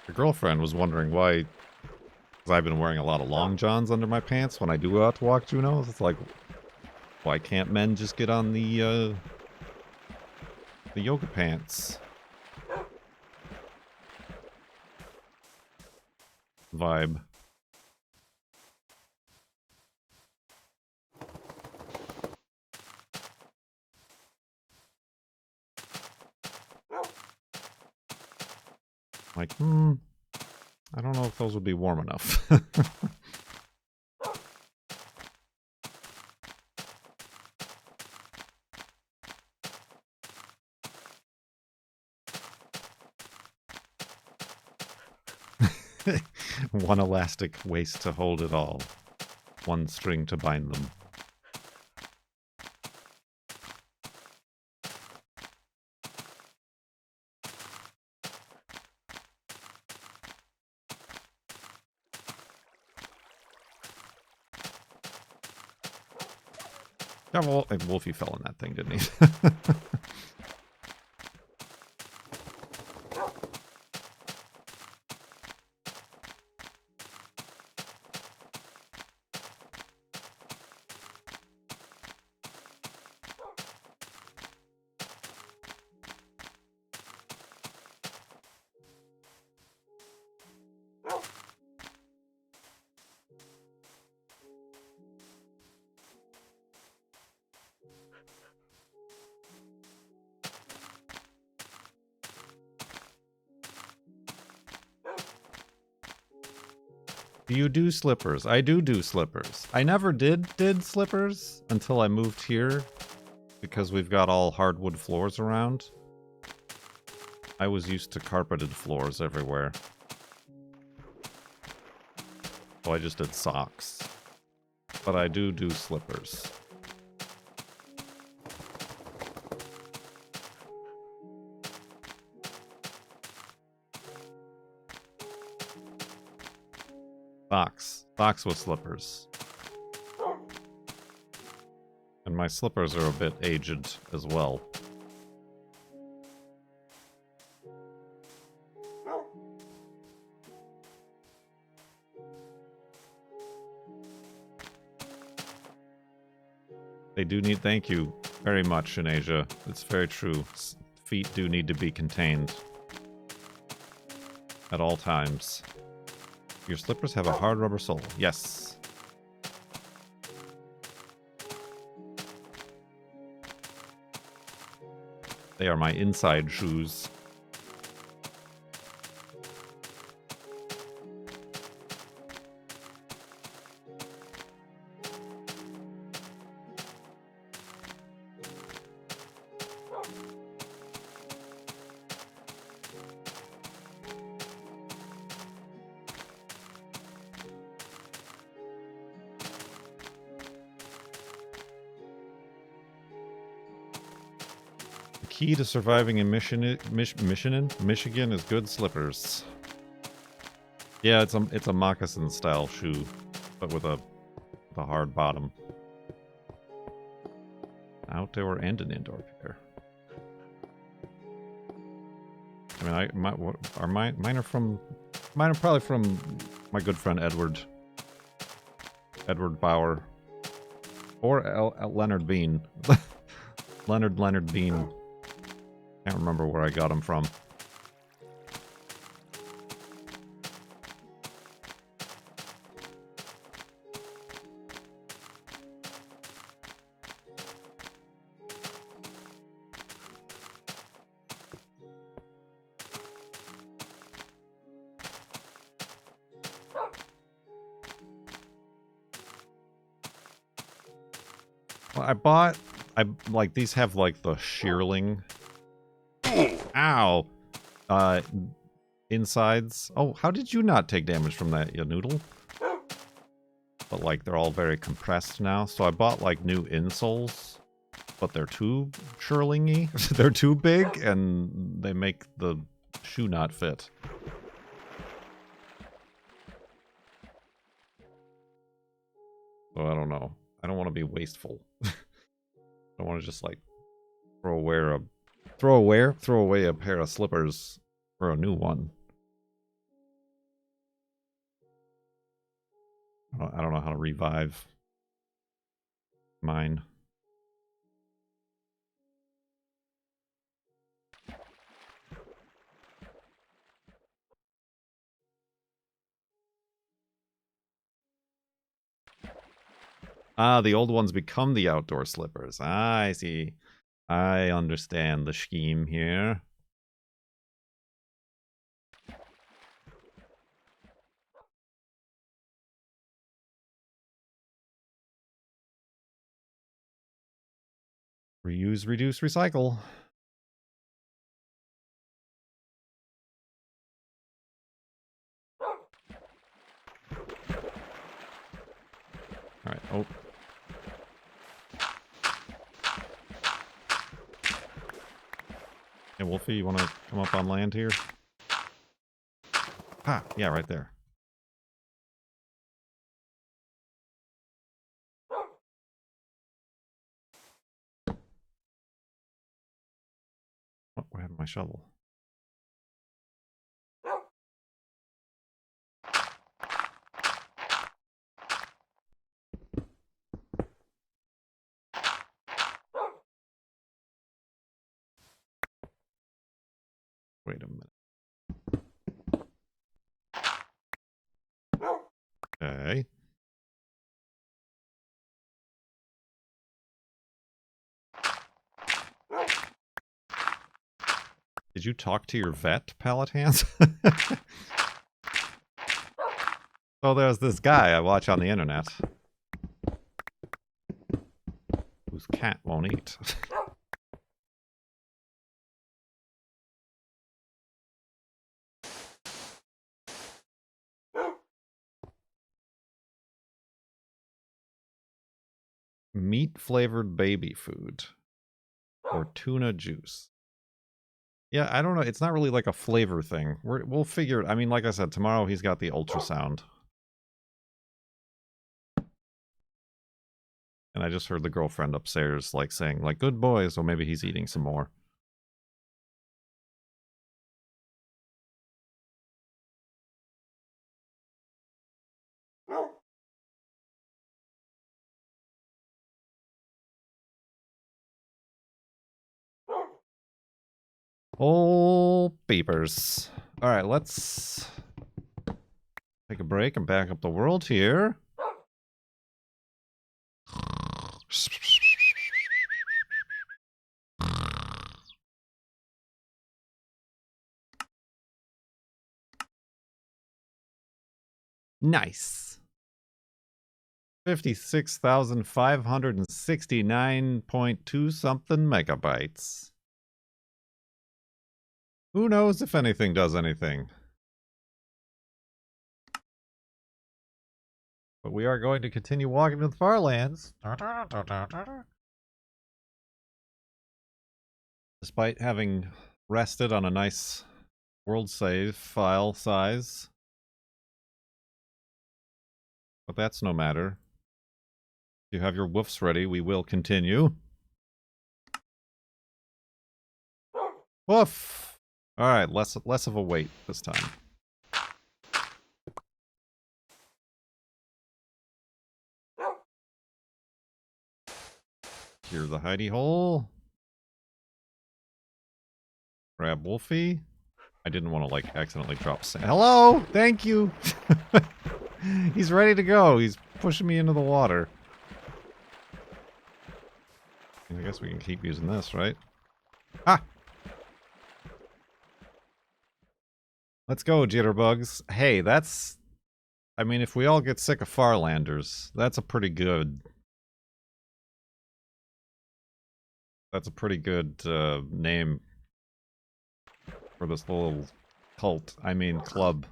Your girlfriend was wondering why, because I've been wearing a lot of long johns under my pants when I do go out to walk Junos. It's like, why can't men just get on the yoga pants vibe? Like, I don't know if those would be warm enough. One elastic waist to hold it all. One string to bind them. Yeah, well, Wolfie fell in that thing, didn't he? Do you do slippers? I do slippers. I never did slippers until I moved here because we've got all hardwood floors around. I was used to carpeted floors everywhere. So I just did socks. But I do slippers. Socks with slippers. And my slippers are a bit aged as well. They do need, thank you very much in Asia. It's very true. Feet do need to be contained at all times. Your slippers have a hard rubber sole. Yes. They are my inside shoes. Key to surviving in Michigan is good slippers. Yeah, it's a moccasin style shoe, but with a hard bottom. Outdoor and an indoor pair. I mean, mine are probably from my good friend Edward Bauer, or Leonard Bean. Leonard Bean. Can't remember where I got them from. Well, like these have like the shearling. Ow! Insides. Oh, how did you not take damage from that, you noodle? But like they're all very compressed now, so I bought like new insoles, but they're too shearlingy. They're too big, and they make the shoe not fit. So I don't know. I don't want to be wasteful. I don't want to just like throw away a pair of slippers for a new one. I don't know how to revive mine. Ah, the old ones become the outdoor slippers. Ah, I see. I understand the scheme here. Reuse, reduce, recycle. Alright, oh. Hey, Wolfie, you want to come up on land here? Ah, yeah, right there. Oh, where happened to my shovel? Wait a minute. Okay. Did you talk to your vet, Pallet Hands? So there's this guy I watch on the internet whose cat won't eat. Meat-flavored baby food. Or tuna juice. Yeah, I don't know. It's not really like a flavor thing. We'll figure it. I mean, like I said, tomorrow he's got the ultrasound. And I just heard the girlfriend upstairs, like, saying, like, good boy, so maybe he's eating some more. Oh, beepers. Alright, let's take a break and back up the world here. Nice. 56,569.2 something megabytes. Who knows if anything does anything? But we are going to continue walking to the farlands. Despite having rested on a nice world save file size. But that's no matter. If you have your woofs ready, we will continue. Woof! Alright, less of a wait this time. Here's the hidey hole. Grab Wolfie. I didn't want to, like, accidentally drop sand. Hello! Thank you! He's ready to go. He's pushing me into the water. I guess we can keep using this, right? Ah! Let's go, jitterbugs. Hey, that's... I mean, if we all get sick of Farlanders, that's a pretty good... That's a pretty good name for this little cult, I mean club,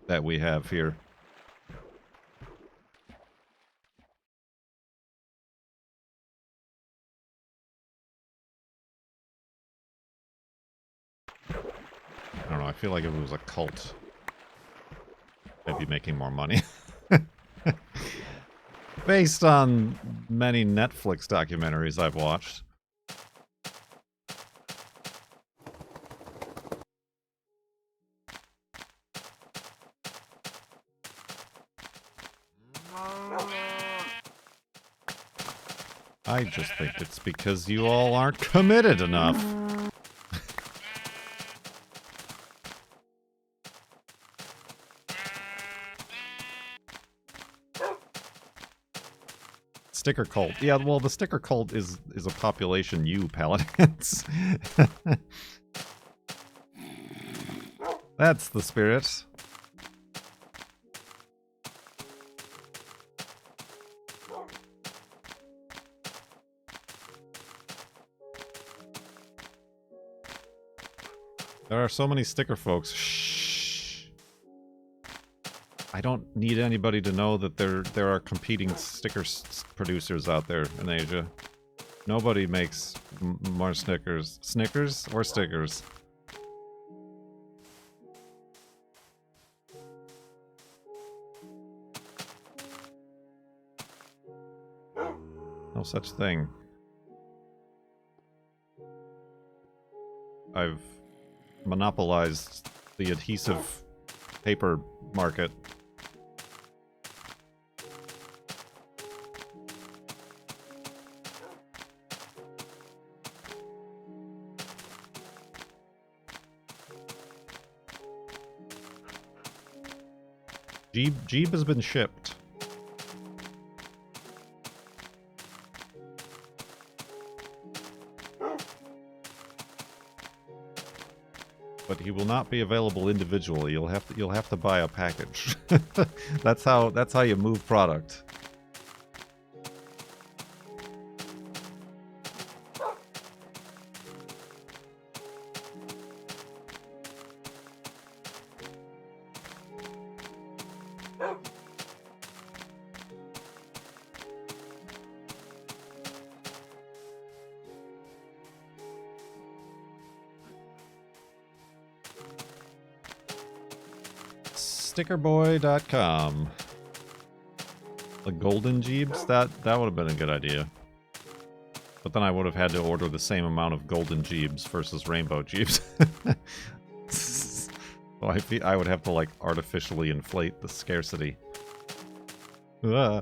that we have here. I don't know, I feel like if it was a cult, I'd be making more money. Based on many Netflix documentaries I've watched. I just think it's because you all aren't committed enough. Sticker cult. Yeah, well, the sticker cult is a population, you paladins. That's the spirit. There are so many sticker folks. Shh. I don't need anybody to know that there are competing sticker producers out there in Asia. Nobody makes more Snickers. Snickers or stickers? No such thing. I've monopolized the adhesive paper market. Jeeb has been shipped. But he will not be available individually. You'll have to buy a package. That's how you move product. Stickerboy.com. The golden Jeebs? That would have been a good idea. But then I would have had to order the same amount of golden Jeebs versus rainbow Jeebs. So I would have to, like, artificially inflate the scarcity. Ah.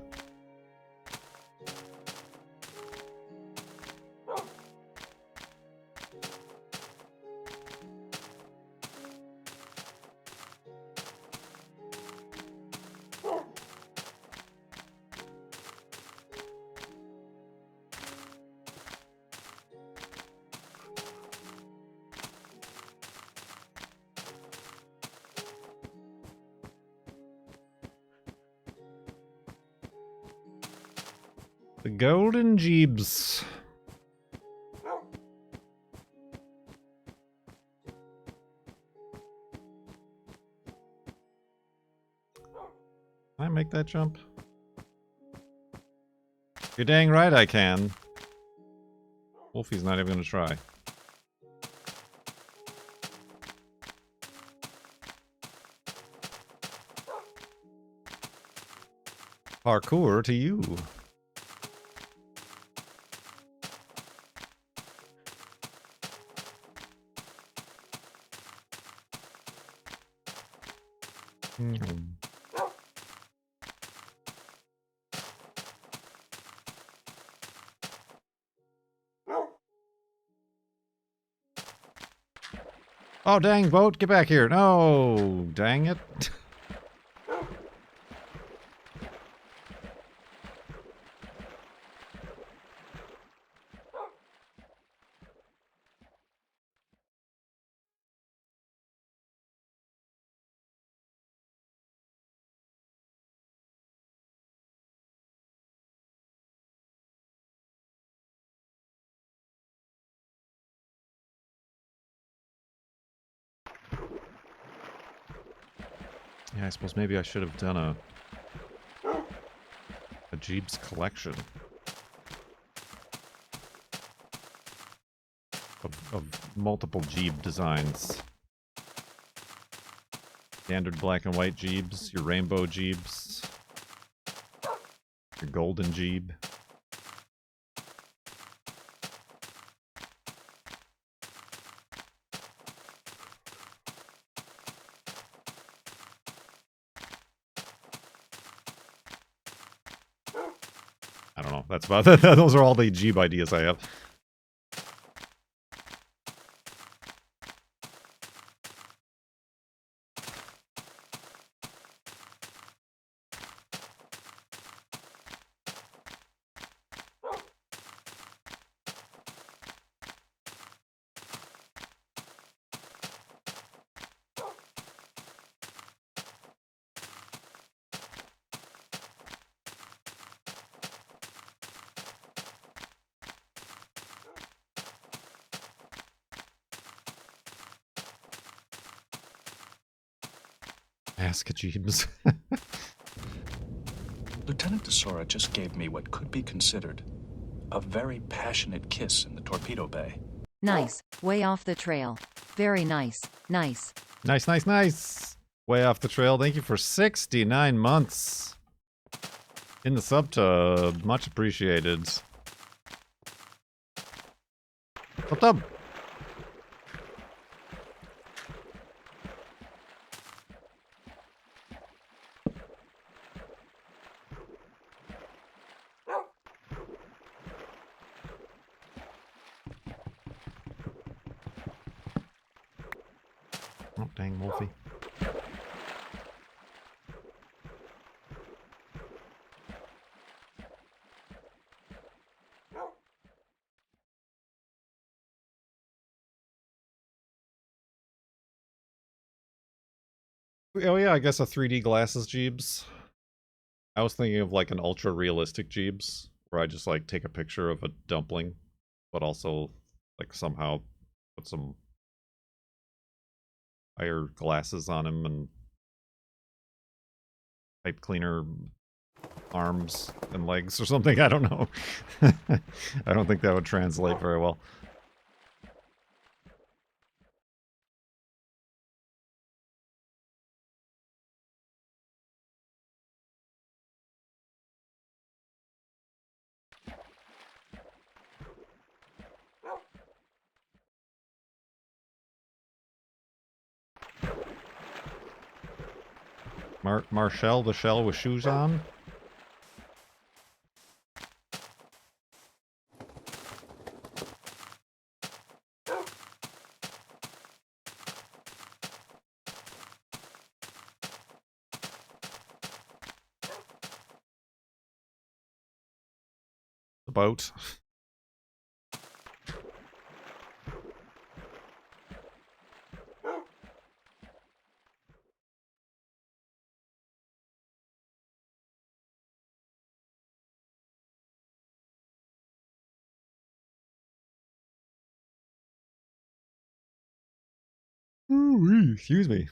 The golden Jeebs. Can I make that jump? You're dang right I can. Wolfie's not even gonna try. Parkour to you. Oh, dang, boat, get back here. No, dang it. Yeah, I suppose maybe I should have done a Jeebs collection of multiple Jeeb designs. Standard black and white Jeebs, your rainbow Jeebs, your golden Jeeb. I don't know. That's about those are all the Jeeb ideas I have. Ask Jeeves. Lieutenant DeSora just gave me what could be considered a very passionate kiss in the torpedo bay. Nice. Way off the trail. Very nice. Nice. Nice, nice, nice. Way off the trail. Thank you for 69 months in the subtub. Much appreciated. Subtub. Oh, dang, Wolfie. Oh yeah, I guess a 3D glasses Jeebs. I was thinking of like an ultra realistic Jeebs, where I just like take a picture of a dumpling, but also like somehow put some higher glasses on him and pipe cleaner arms and legs or something. I don't know. I don't think that would translate very well. Marshall the shell with shoes on. The boat. Ooh, excuse me.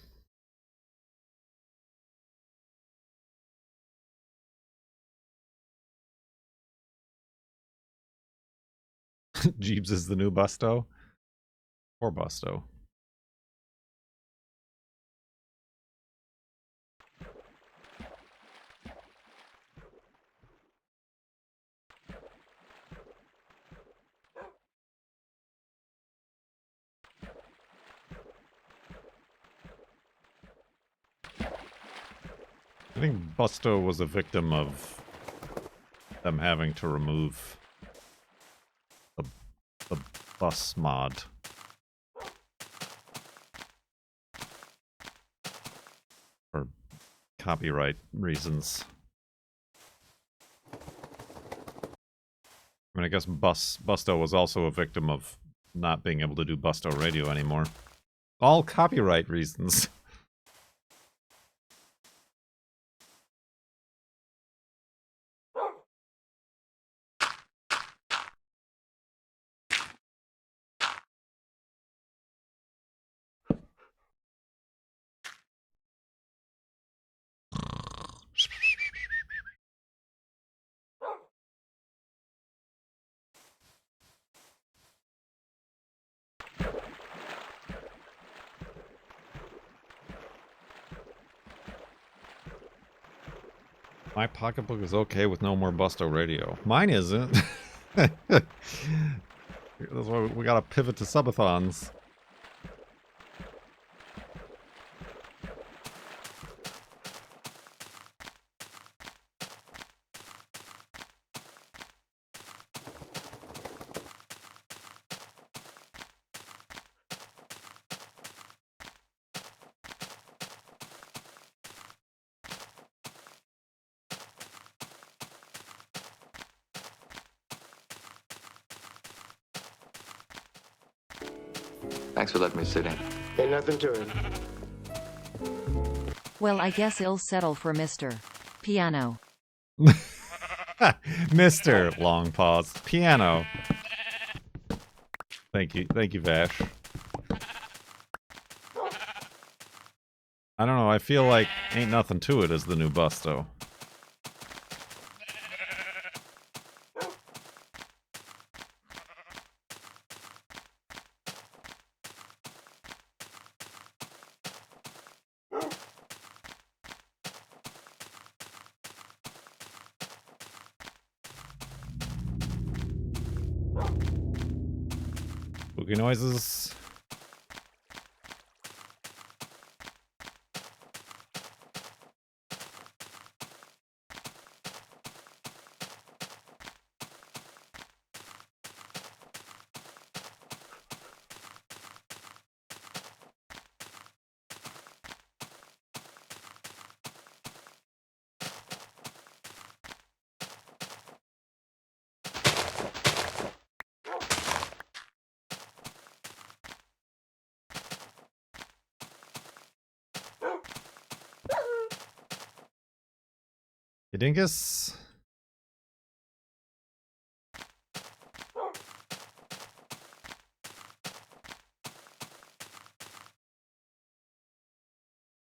Jeeves is the new Busto. Or Busto. I think Busto was a victim of them having to remove the bus mod. For copyright reasons. I mean, I guess Busto was also a victim of not being able to do Busto Radio anymore. All copyright reasons. My pocketbook is okay with no more Busto Radio. Mine isn't. That's why we gotta pivot to subathons. Thanks for letting me sit in. Ain't nothing to it. Well, I guess I'll settle for Mr. Piano. Mr. Long pause. Piano. Thank you, Vash. I don't know, I feel like Ain't Nothing to It is the new Busto. Spooky noises. You dingus.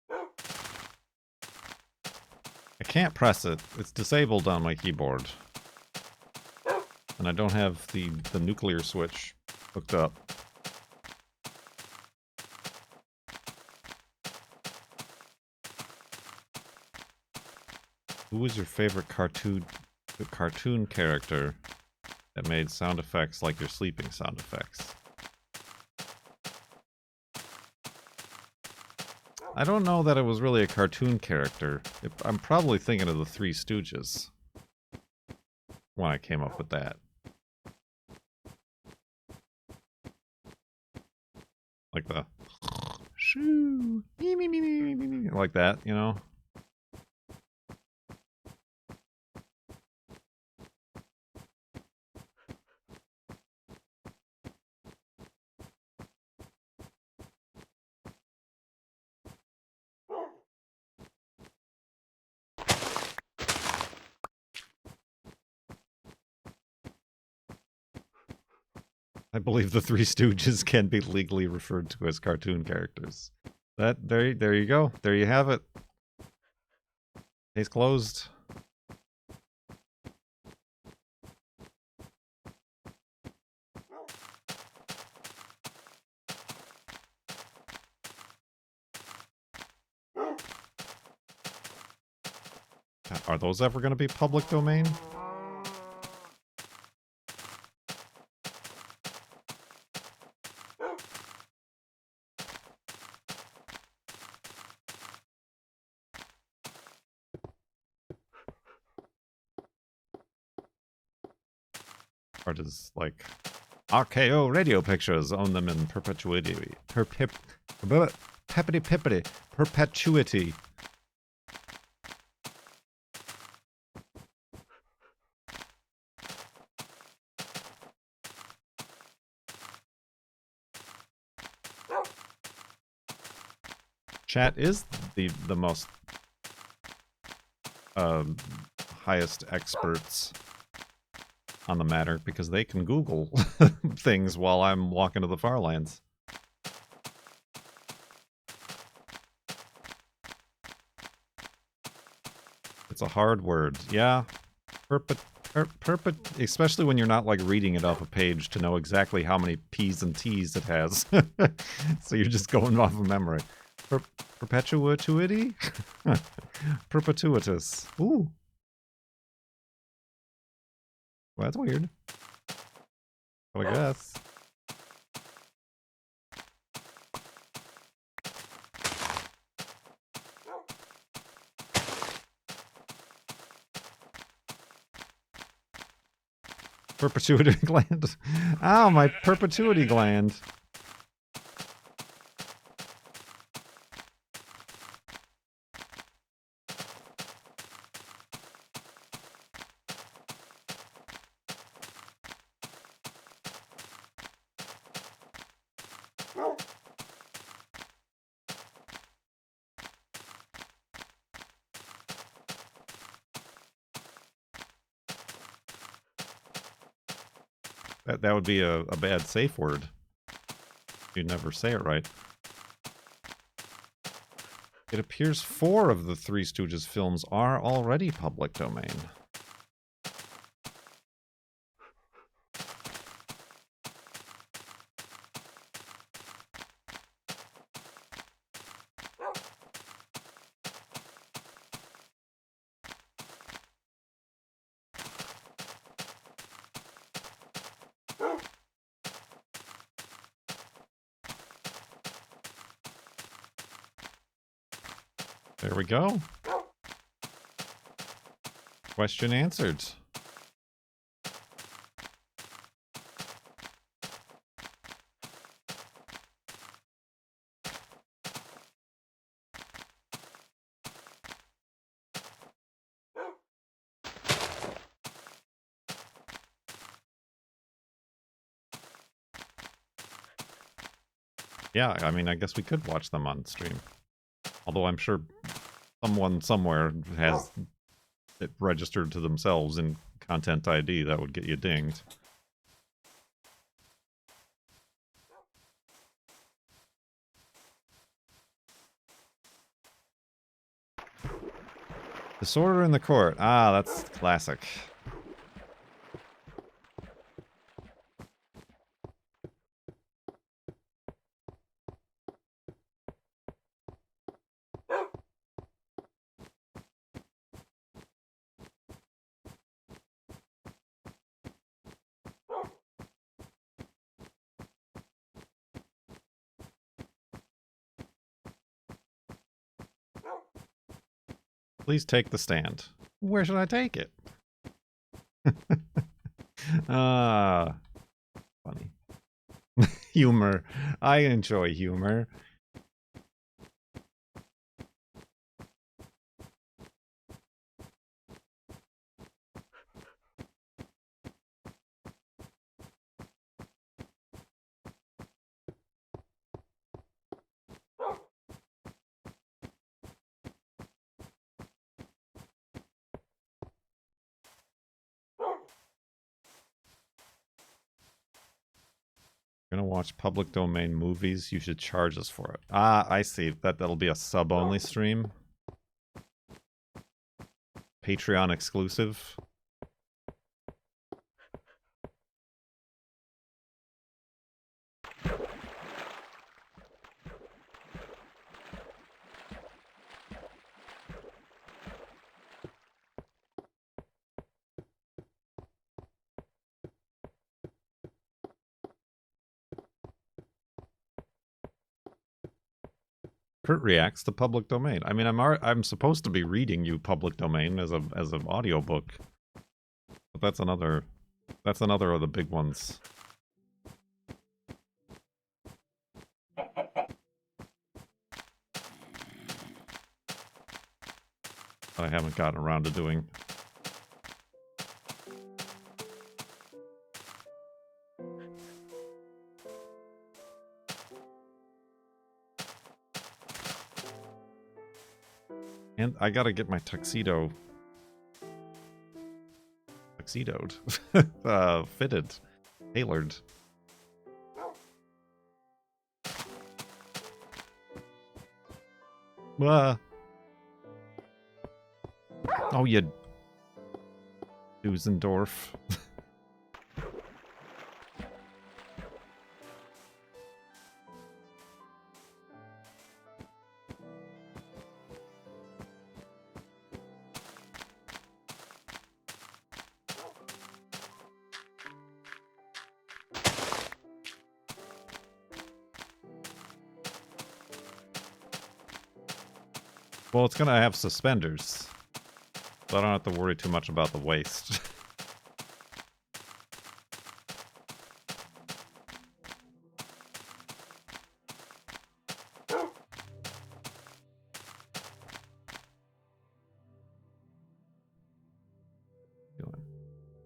I can't press it. It's disabled on my keyboard. And I don't have the nuclear switch hooked up. Who was your favorite cartoon character that made sound effects like your sleeping sound effects? I don't know that it was really a cartoon character. I'm probably thinking of the Three Stooges when I came up with that. Like the shoo, me, me, me, me, me, me, like that, you know? I believe the Three Stooges can be legally referred to as cartoon characters. There you go. There you have it. Case closed. Are those ever going to be public domain? Or does, like, RKO Radio Pictures own them in perpetuity? Perpetuity. Chat is the most highest experts on the matter because they can Google things while I'm walking to the Farlands. It's a hard word. Yeah. Especially when you're not like reading it off a page to know exactly how many P's and T's it has. So you're just going off of memory. Perpetuity? Perpetuitous. Ooh. Well, that's weird. But I guess. Perpetuity gland. Ow, my perpetuity gland. That would be a bad safe word. You'd never say it right. It appears 4 of the Three Stooges films are already public domain. There we go. Question answered. Yeah, I mean, I guess we could watch them on stream. Although I'm sure someone somewhere has it registered to themselves in Content ID. That would get you dinged. Disorder in the court. Ah, that's classic. Please take the stand. Where should I take it? Ah, funny. Humor. I enjoy humor. Gonna watch public domain movies. You should charge us for it. Ah, I see. That'll be a sub-only stream. Patreon exclusive. Kurt reacts to public domain. I mean, I'm supposed to be reading you public domain as an audiobook. But that's another of the big ones. I haven't gotten around to doing. And I gotta get my tuxedoed. Fitted. Tailored. Oh, you Dusendorf. Well, it's gonna have suspenders, so I don't have to worry too much about the waist.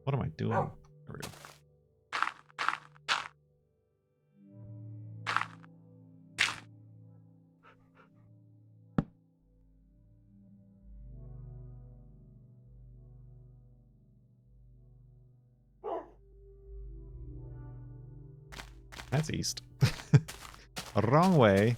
What am I doing? There we go. That's east. Wrong way.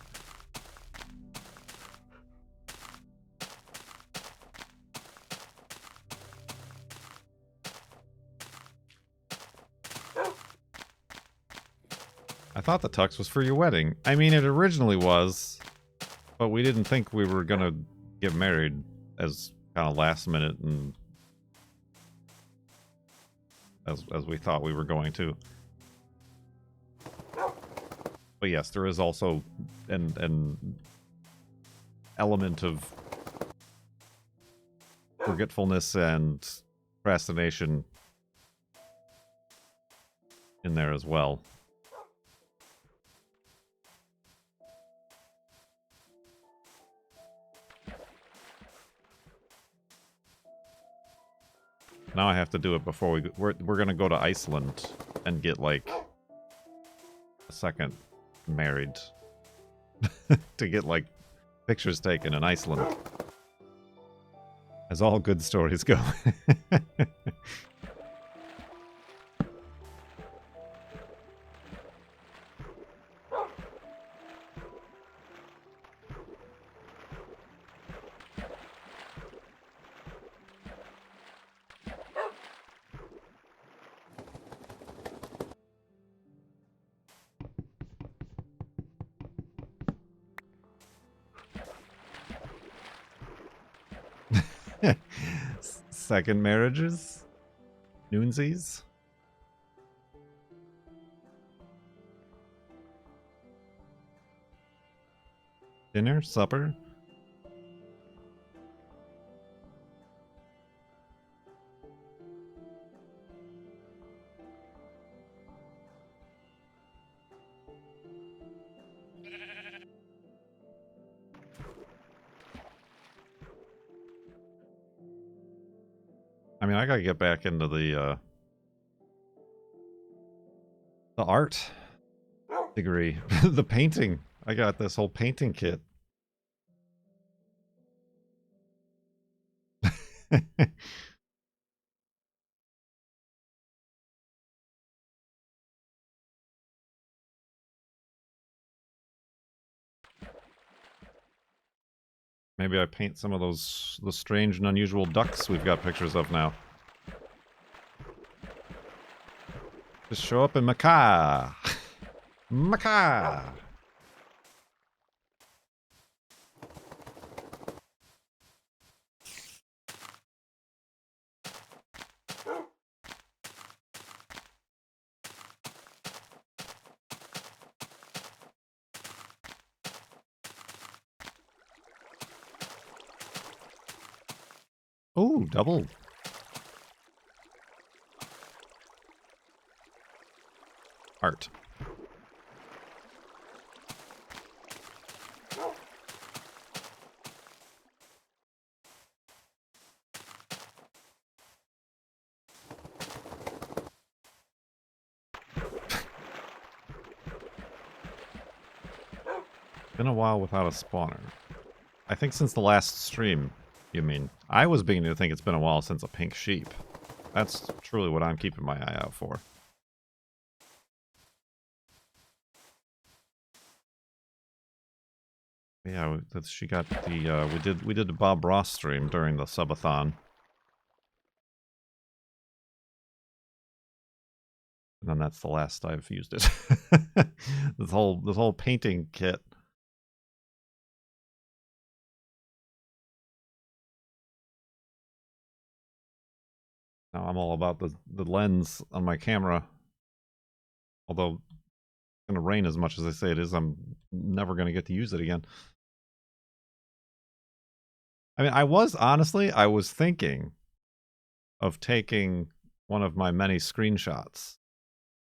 thought the tux was for your wedding. I mean, it originally was, but we didn't think we were gonna get married as kind of last minute and as we thought we were going to. But yes, there is also an element of forgetfulness and procrastination in there as well. Now I have to do it before we're gonna go to Iceland and get like a second married to get like pictures taken in Iceland, as all good stories go. Second marriages? Noonsies? Dinner? Supper? I mean, I gotta get back into the art degree. The painting. I got this whole painting kit. Maybe I paint some of the strange and unusual ducks we've got pictures of now. Just show up in Macaw. Macaw. Oh, double. Art. Been a while without a spawner. I think since the last stream, you mean. I was beginning to think it's been a while since a pink sheep. That's truly what I'm keeping my eye out for. Yeah, she got the we did the Bob Ross stream during the subathon. And then that's the last I've used it. This whole painting kit. Now I'm all about the lens on my camera. Although it's gonna rain as much as they say it is, I'm never gonna get to use it again. I mean, I was thinking of taking one of my many screenshots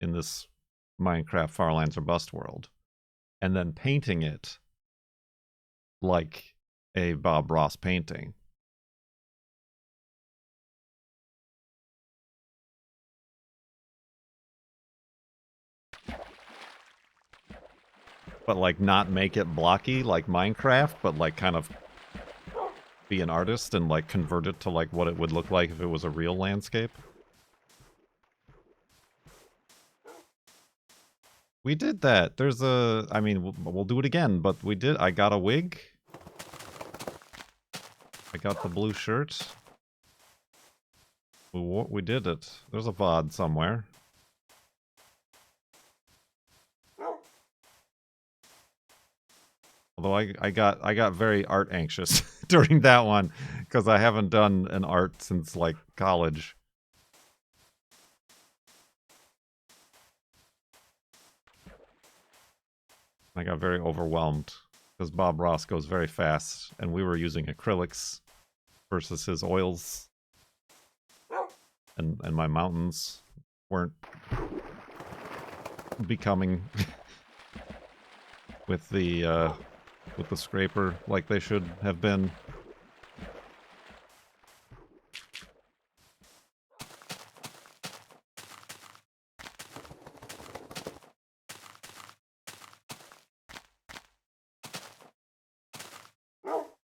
in this Minecraft Farlands or Bust world and then painting it like a Bob Ross painting. But like not make it blocky like Minecraft, but like kind of be an artist and like convert it to like what it would look like if it was a real landscape. We did that. There's a, I mean, we'll do it again, but I got a wig. I got the blue shirt. We did it. There's a VOD somewhere. Although I got very art anxious during that one because I haven't done an art since like college. I got very overwhelmed because Bob Ross goes very fast and we were using acrylics versus his oils. And my mountains weren't becoming with the scraper like they should have been.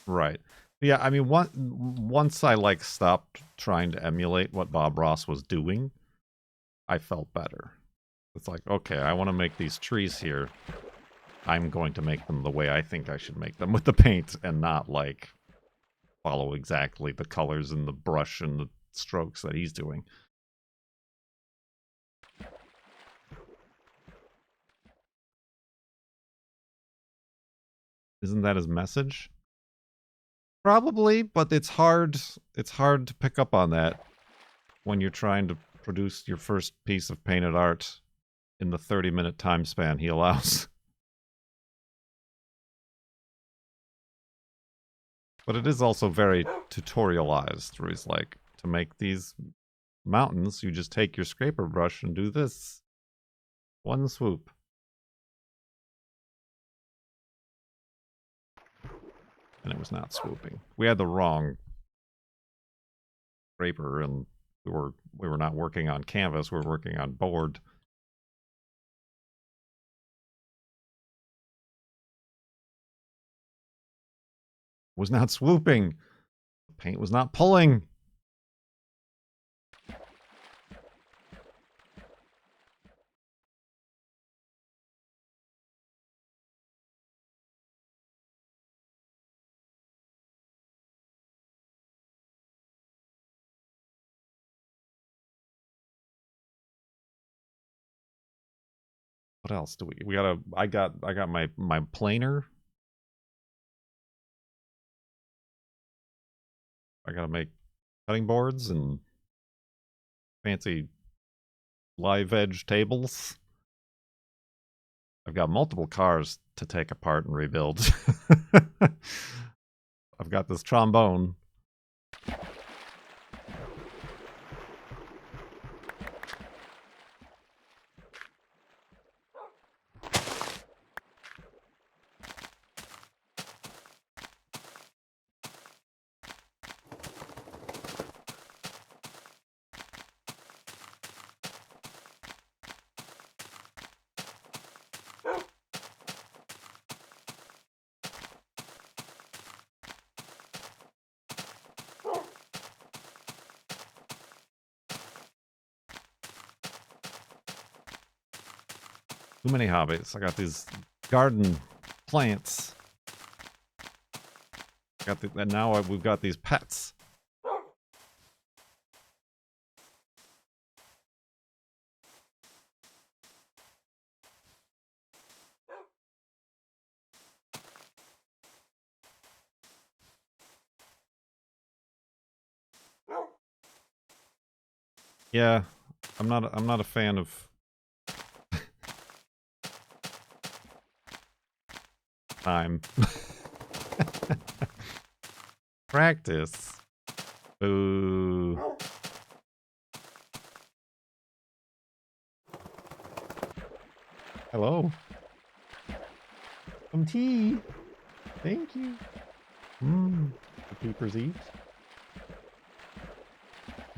Right. Yeah, I mean, once I like stopped trying to emulate what Bob Ross was doing, I felt better. It's like, okay, I want to make these trees here. I'm going to make them the way I think I should make them with the paint and not like follow exactly the colors and the brush and the strokes that he's doing. Isn't that his message? Probably, but it's hard to pick up on that when you're trying to produce your first piece of painted art in the 30-minute time span he allows. But it is also very tutorialized, where he's like, to make these mountains, you just take your scraper brush and do this. One swoop. And it was not swooping. We had the wrong scraper, and we were not working on canvas, we were working on board. It was not swooping. The paint was not pulling. What else do we gotta, I got my planer. I gotta make cutting boards and fancy live edge tables. I've got multiple cars to take apart and rebuild. I've got this trombone. Too many hobbies. I got these garden plants. And now we've got these pets. Yeah, I'm not a fan of time. Practice. Boo. Hello. Some tea. Thank you. Mmm. The peepers eat.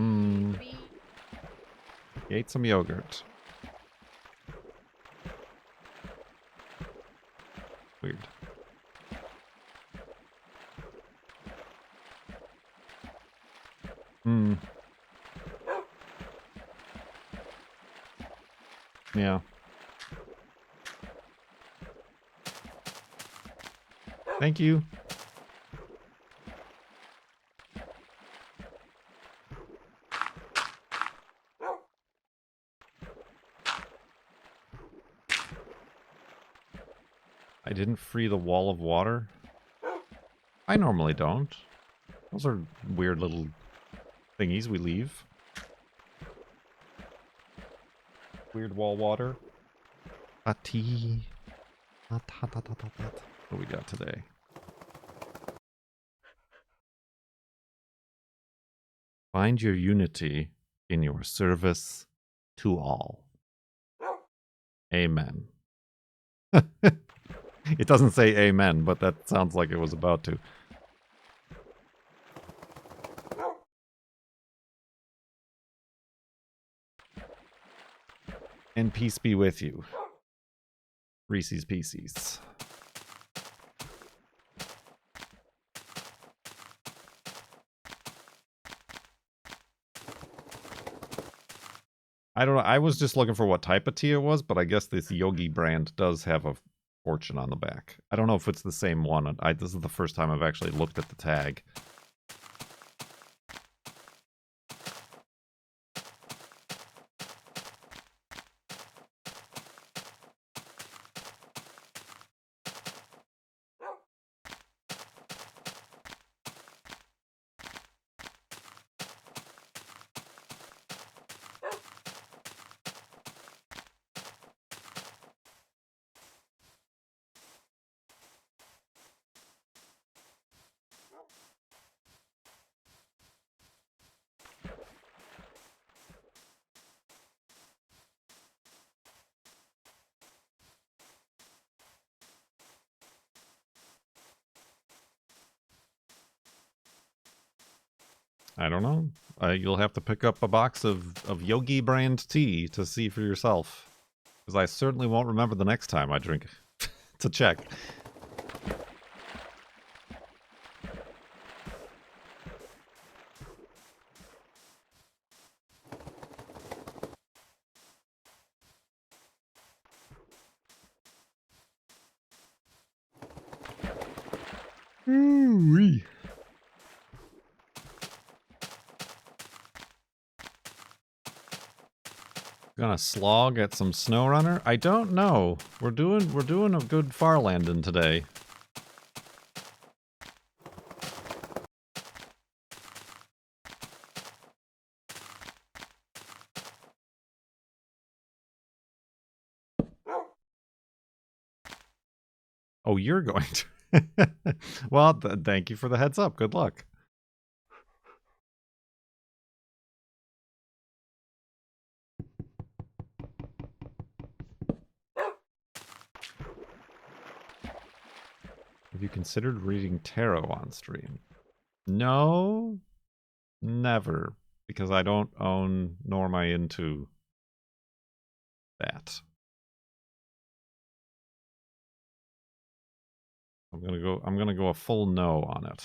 Mmm. He ate some yogurt. Weird. Hmm. Yeah. Thank you. I didn't free the wall of water. I normally don't. Those are weird little thingies we leave. Weird wall water. Tea. What do we got today? Find your unity in your service to all. Amen. It doesn't say amen, but that sounds like it was about to. And peace be with you. Reese's Pieces. I don't know. I was just looking for what type of tea it was, but I guess this Yogi brand does have a fortune on the back. I don't know if it's the same one. This is the first time I've actually looked at the tag. I don't know. You'll have to pick up a box of Yogi brand tea to see for yourself. Because I certainly won't remember the next time I drink to check. Ooh-wee. Gonna slog at some snow runner? I don't know. We're doing a good farlanding today. Oh, you're going to. Well, thank you for the heads up. Good luck. Have you considered reading tarot on stream? No, never. Because I don't own, nor am I into that. I'm gonna go a full no on it.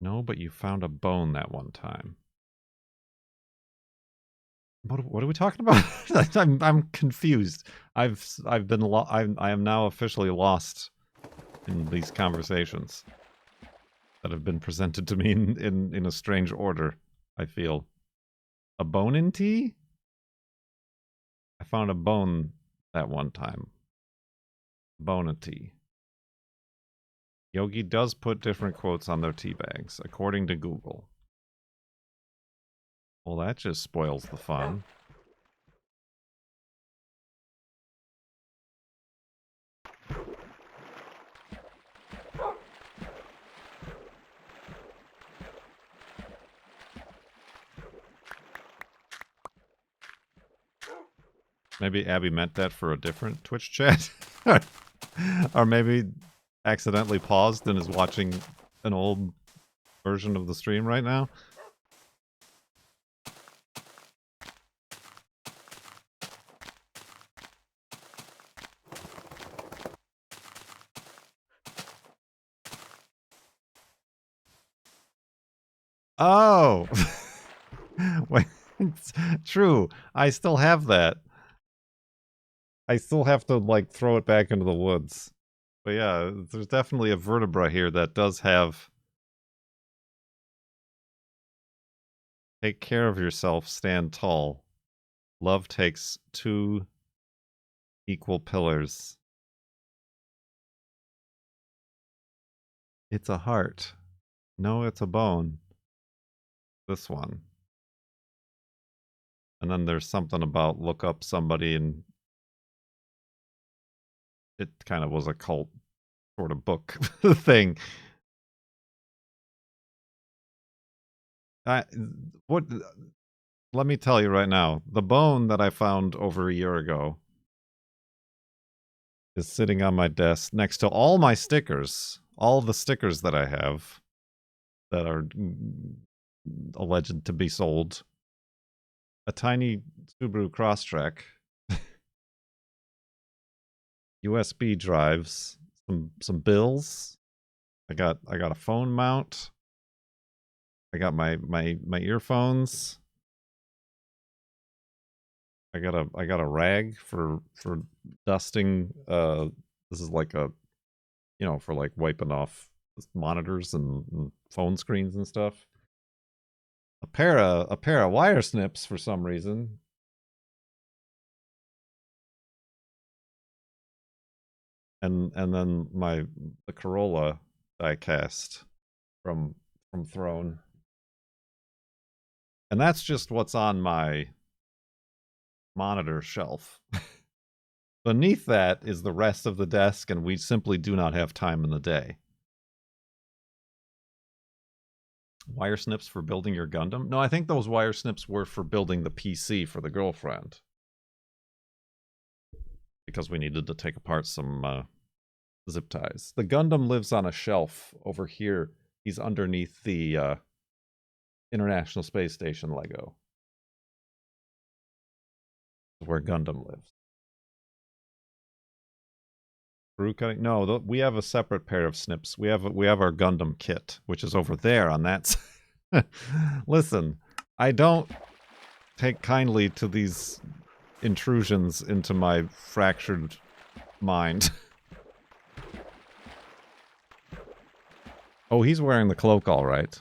No, but you found a bone that one time. What are we talking about? I'm confused. I am now officially lost in these conversations that have been presented to me in a strange order. I feel a bone in tea. I found a bone that one time. Bone in tea. Yogi does put different quotes on their tea bags, according to Google. Well, that just spoils the fun. Maybe Abby meant that for a different Twitch chat. Or maybe accidentally paused and is watching an old version of the stream right now. Oh! Wait. It's true. I still have that. I still have to, like, throw it back into the woods. But yeah, there's definitely a vertebra here that does have... Take care of yourself, stand tall. Love takes 2 equal pillars. It's a heart. No, it's a bone. This one. And then there's something about look up somebody, and it kind of was a cult sort of book thing. What? Let me tell you right now, the bone that I found over a year ago is sitting on my desk next to all my stickers, all the stickers that I have that are alleged to be sold. A tiny Subaru Crosstrek, USB drives, some bills. I got a phone mount. I got my earphones. I got a rag for dusting. This is like a, you know, for like wiping off monitors and phone screens and stuff. A pair of wire snips for some reason. And then the Corolla diecast from Throne. And that's just what's on my monitor shelf. Beneath that is the rest of the desk, and we simply do not have time in the day. Wire snips for building your Gundam? No, I think those wire snips were for building the PC for the girlfriend. Because we needed to take apart some zip ties. The Gundam lives on a shelf over here. He's underneath the International Space Station Lego. Where Gundam lives. Screw cutting? No, we have a separate pair of snips. We have our Gundam kit, which is over there on that side. Listen, I don't take kindly to these intrusions into my fractured mind. Oh, he's wearing the cloak all right.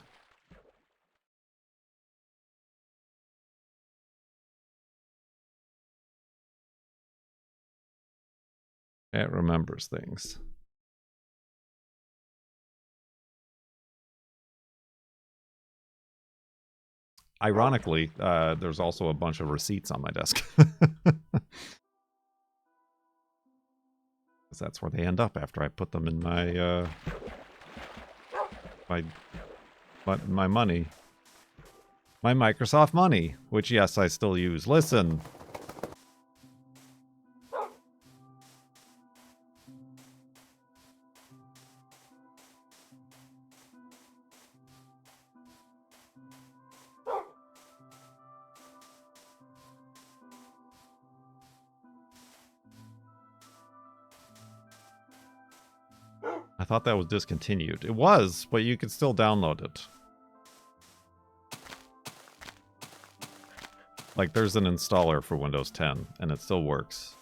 It remembers things. Ironically, there's also a bunch of receipts on my desk. Because that's where they end up after I put them in my my money. My Microsoft money, which yes, I still use. Listen. I thought that was discontinued. It was, but you could still download it. Like, there's an installer for Windows 10, and it still works.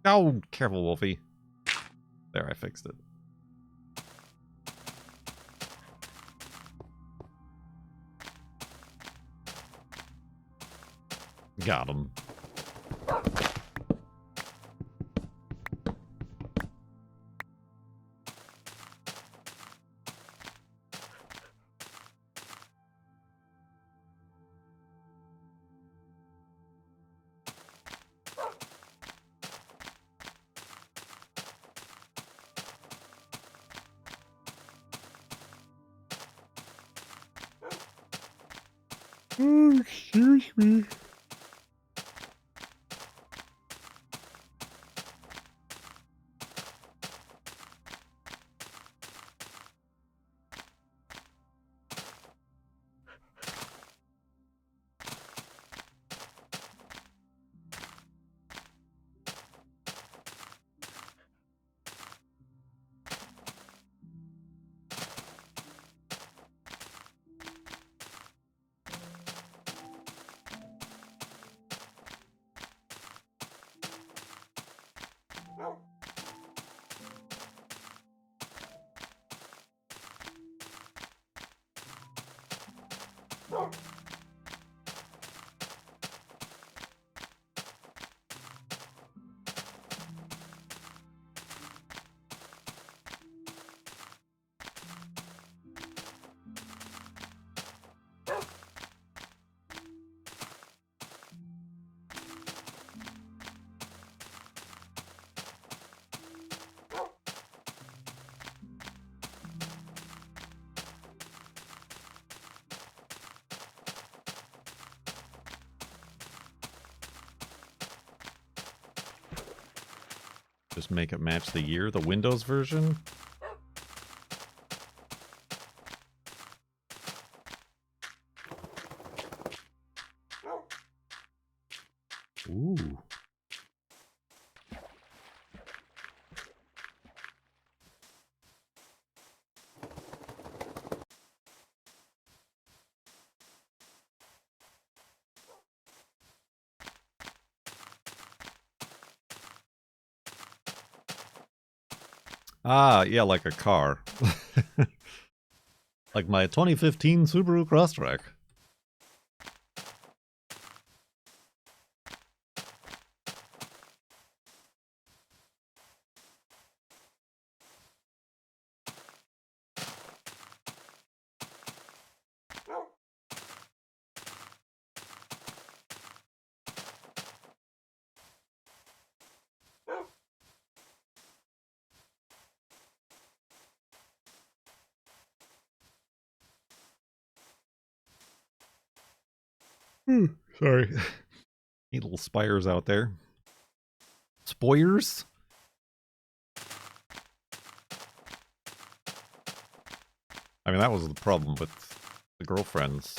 Oh, careful, Wolfie. There, I fixed it. Got him. Oh, excuse me. Just make it match the year, the Windows version. Ooh. Ah, yeah, like a car. Like my 2015 Subaru Crosstrek. Sorry. Neat little spires out there. Spoilers? I mean, that was the problem with the girlfriend's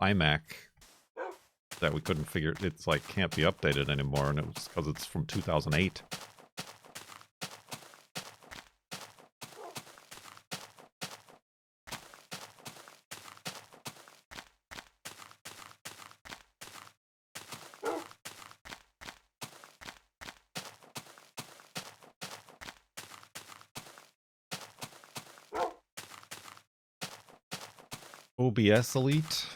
iMac. That we couldn't figure, it's like can't be updated anymore, and it was because it's from 2008. OBS Elite.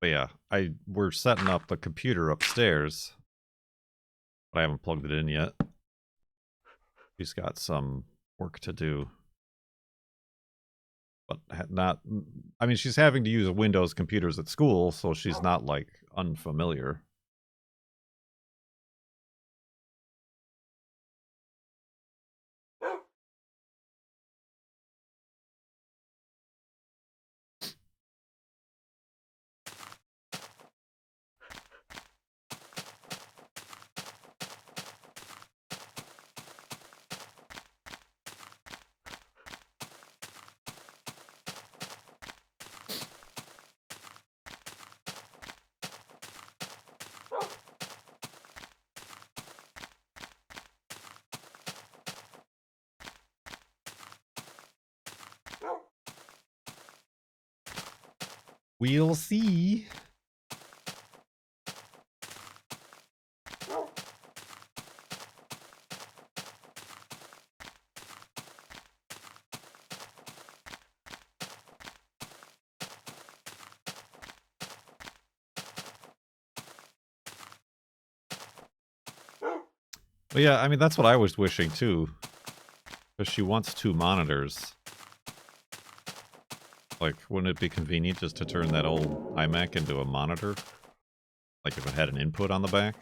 But yeah, we're setting up the computer upstairs, but I haven't plugged it in yet. She's got some work to do. But not, I mean, she's having to use Windows computers at school, so she's not like unfamiliar. We'll see. But yeah, I mean, that's what I was wishing too. Because she wants 2 monitors. Like, wouldn't it be convenient just to turn that old iMac into a monitor? Like if it had an input on the back?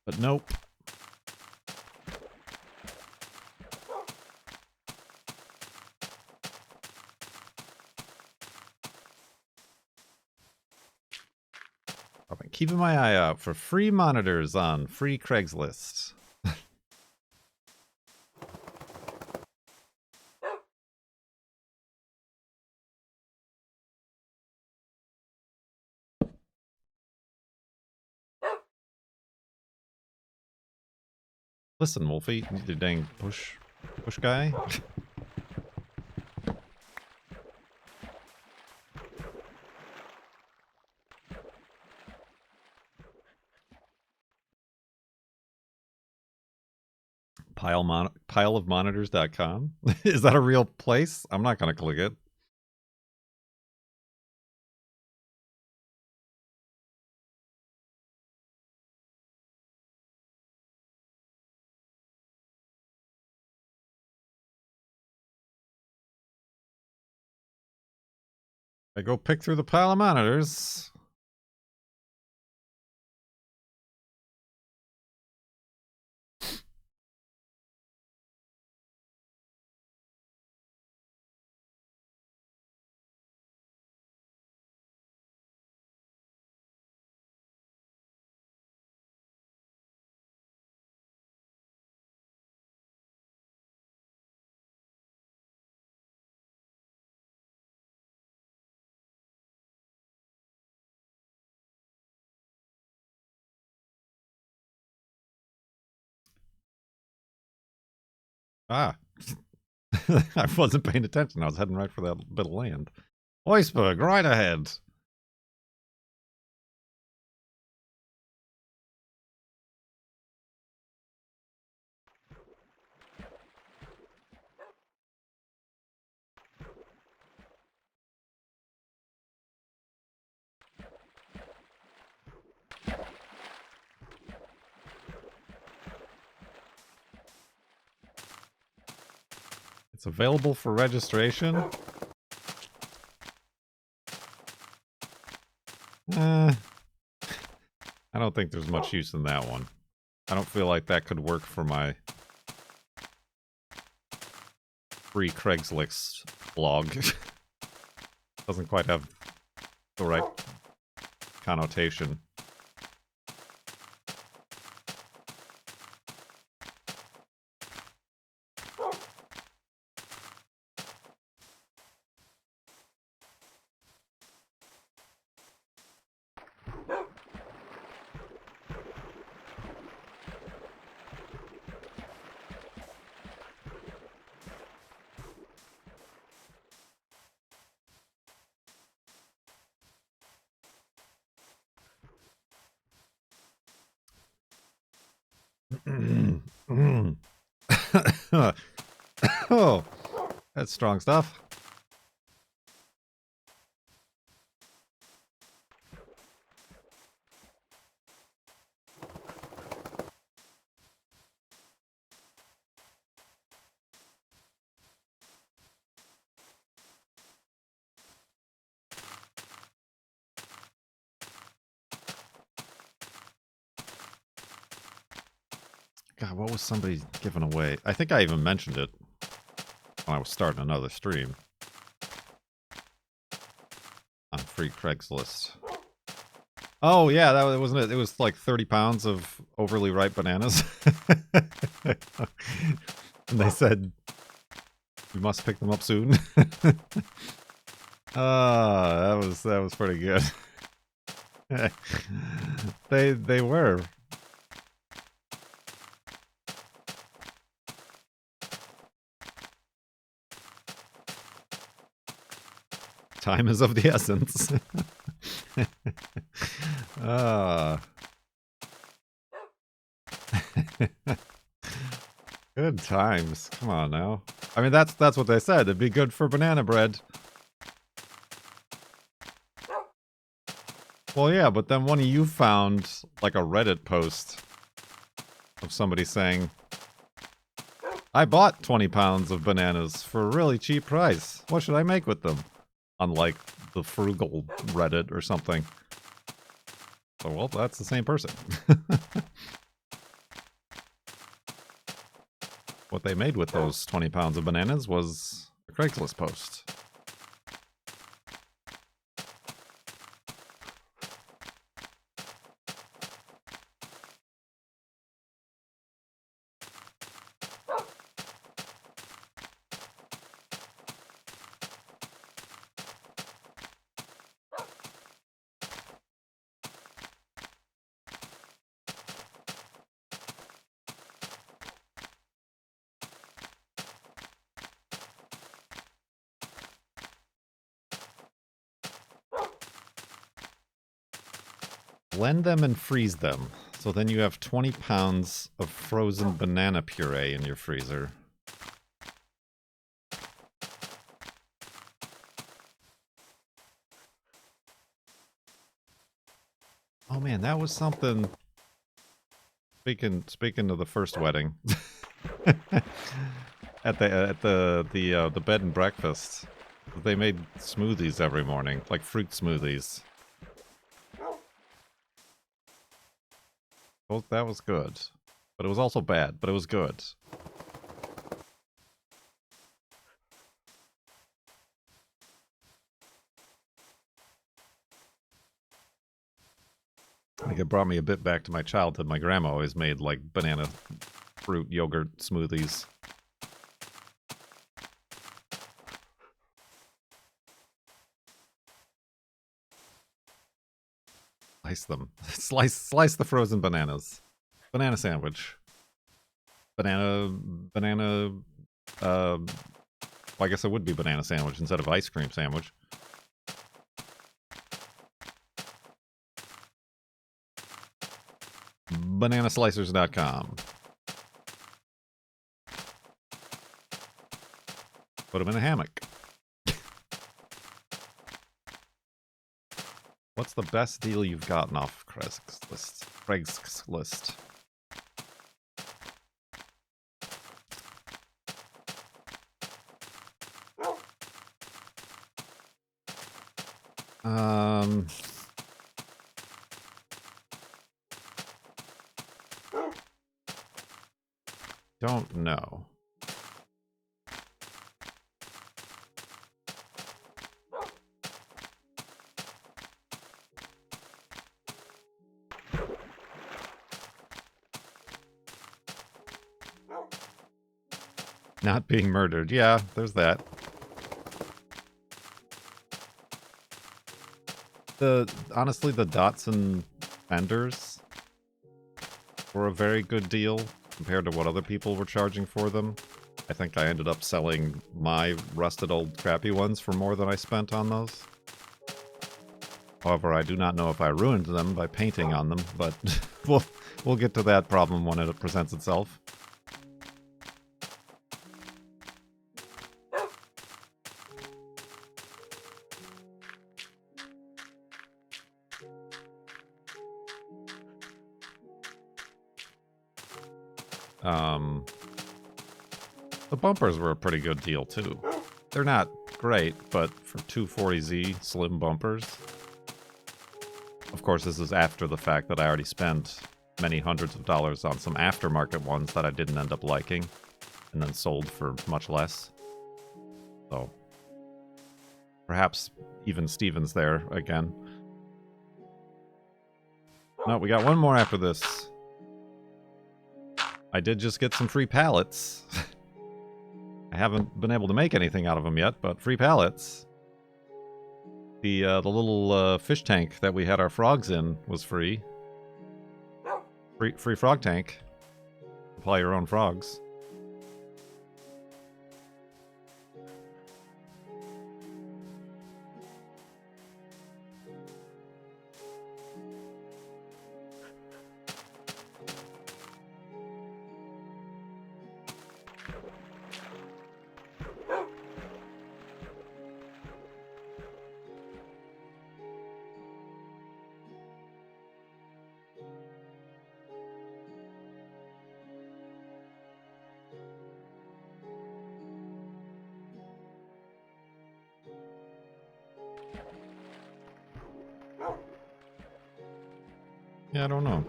But nope. I've been keeping my eye out for free monitors on free Craigslist. Listen, Wolfie, you need to dang push Push guy? Pileofmonitors.com? Is that a real place? I'm not going to click it. I go pick through the pile of monitors. Ah. I wasn't paying attention. I was heading right for that bit of land. Iceberg, right ahead. It's available for registration. I don't think there's much use in that one. I don't feel like that could work for my free Craigslist blog. Doesn't quite have the right connotation. Oh, that's strong stuff. God, what was somebody giving away? I think I even mentioned it when I was starting another stream on free Craigslist. Oh, yeah, that wasn't it. It was like 30 pounds of overly ripe bananas. And they said, we must pick them up soon. That was pretty good. They were. Time is of the essence. Good times. Come on now. I mean, that's what they said. It'd be good for banana bread. Well, yeah, but then one of you found like a Reddit post of somebody saying, I bought 20 pounds of bananas for a really cheap price. What should I make with them? On like the frugal Reddit or something. So, well, that's the same person. What they made with those 20 pounds of bananas was a Craigslist post. Blend them and freeze them. So then you have 20 pounds of frozen banana puree in your freezer. Oh man, that was something. Speaking of the first wedding, at the bed and breakfast, they made smoothies every morning, like fruit smoothies. Well, that was good, but it was also bad. But it was good. Like it brought me a bit back to my childhood. My grandma always made like banana fruit yogurt smoothies. Slice them. Slice the frozen bananas. Banana sandwich. Banana, well, I guess it would be banana sandwich instead of ice cream sandwich. Bananaslicers.com. Put them in a hammock. What's the best deal you've gotten off Craigslist? Don't know. Not being murdered. Yeah, there's that. Honestly, the Datsun fenders were a very good deal compared to what other people were charging for them. I think I ended up selling my rusted old crappy ones for more than I spent on those. However, I do not know if I ruined them by painting on them, but we'll get to that problem when it presents itself. The bumpers were a pretty good deal, too. They're not great, but for 240Z slim bumpers... Of course, this is after the fact that I already spent many hundreds of dollars on some aftermarket ones that I didn't end up liking, and then sold for much less. So, perhaps even Steven's there again. No, we got one more after this. I did just get some free pallets. I haven't been able to make anything out of them yet, but free pallets. The little fish tank that we had our frogs in was free. Free frog tank. Supply your own frogs. Yeah, I don't know.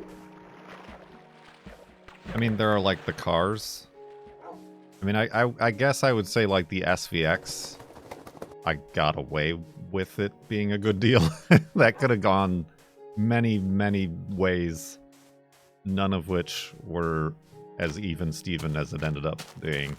I mean, there are, like, the cars. I mean, I guess I would say, like, the SVX. I got away with it being a good deal. That could have gone many, many ways. None of which were as even Steven as it ended up being.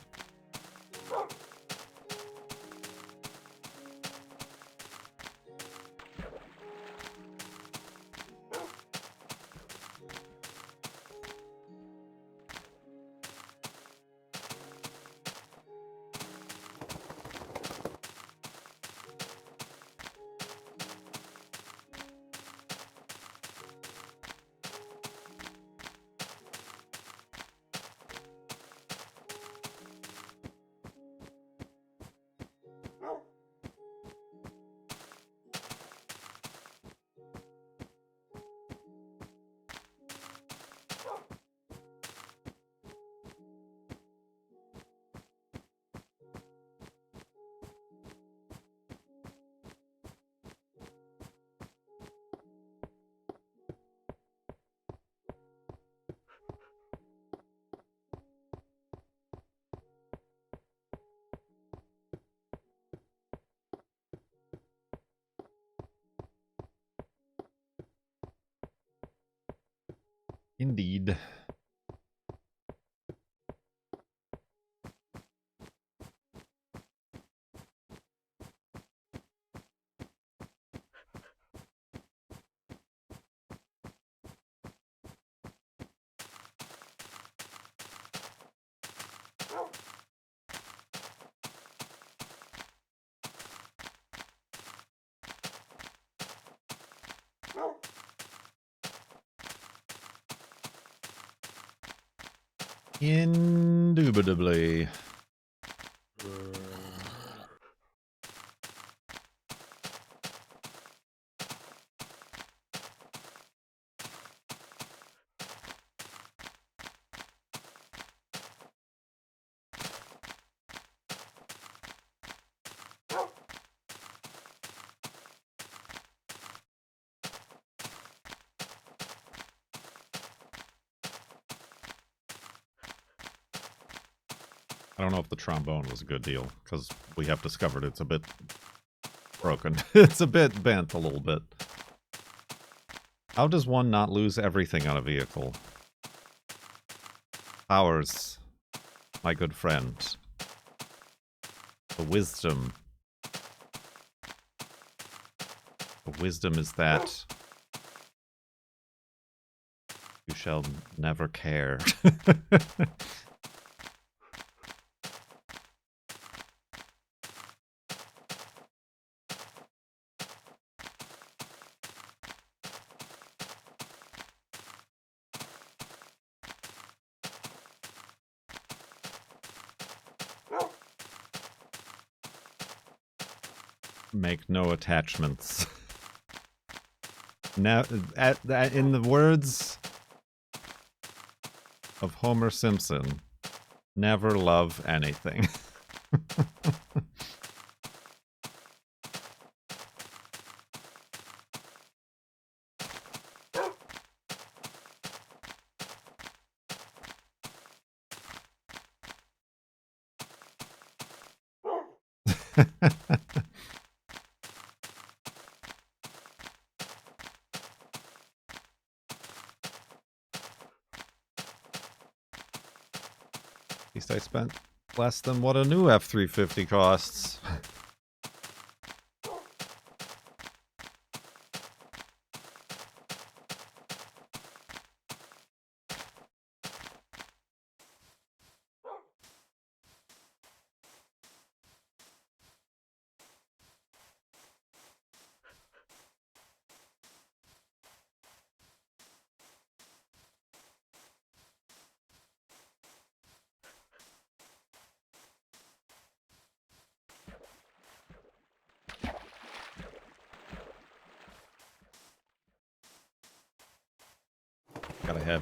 Indeed. Indubitably. I don't know if the trombone was a good deal, because we have discovered it's a bit broken. It's a bit bent a little bit. How does one not lose everything on a vehicle? Powers, my good friend. The wisdom. The wisdom is that you shall never care. Make no attachments. Now, in the words of Homer Simpson, never love anything. At least I spent less than what a new F-350 costs.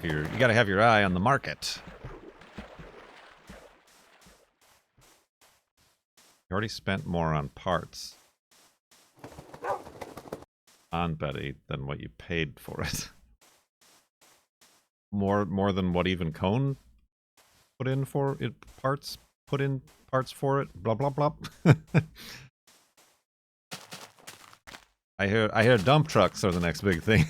You gotta have your eye on the market. You already spent more on parts on Betty than what you paid for it. More than what even Cone put in for it. Put in parts for it. Blah blah blah. I hear dump trucks are the next big thing.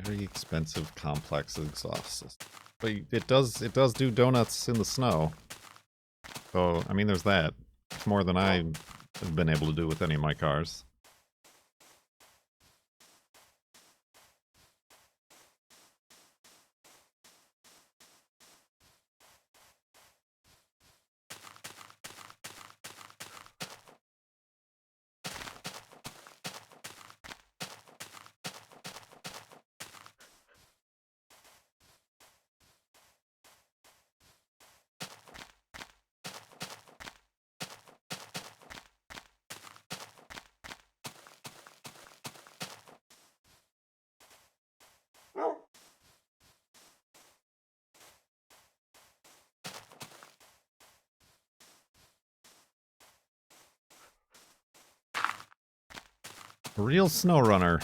Very expensive, complex exhaust system. But it does do donuts in the snow. So, I mean, there's that. It's more than I've been able to do with any of my cars. A real snow runner.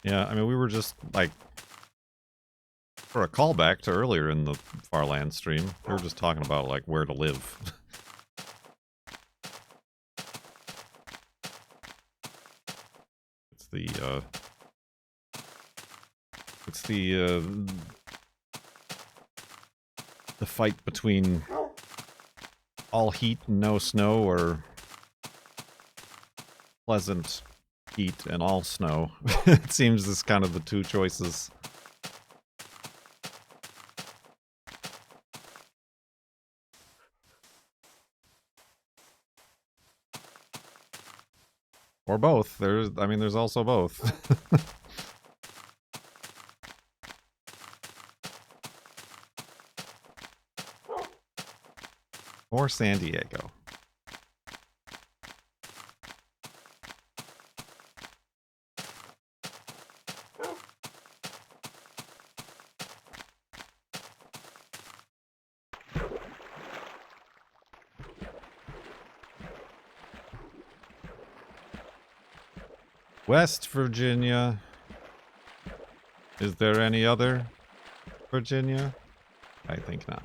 Yeah, I mean, we were just, like, for a callback to earlier in the Farland stream, we were just talking about, like, where to live. It's the fight between all heat and no snow, or pleasant heat and all snow. It seems this kind of the two choices. Or both. There's also both. Or San Diego. West Virginia. Is there any other Virginia? I think not.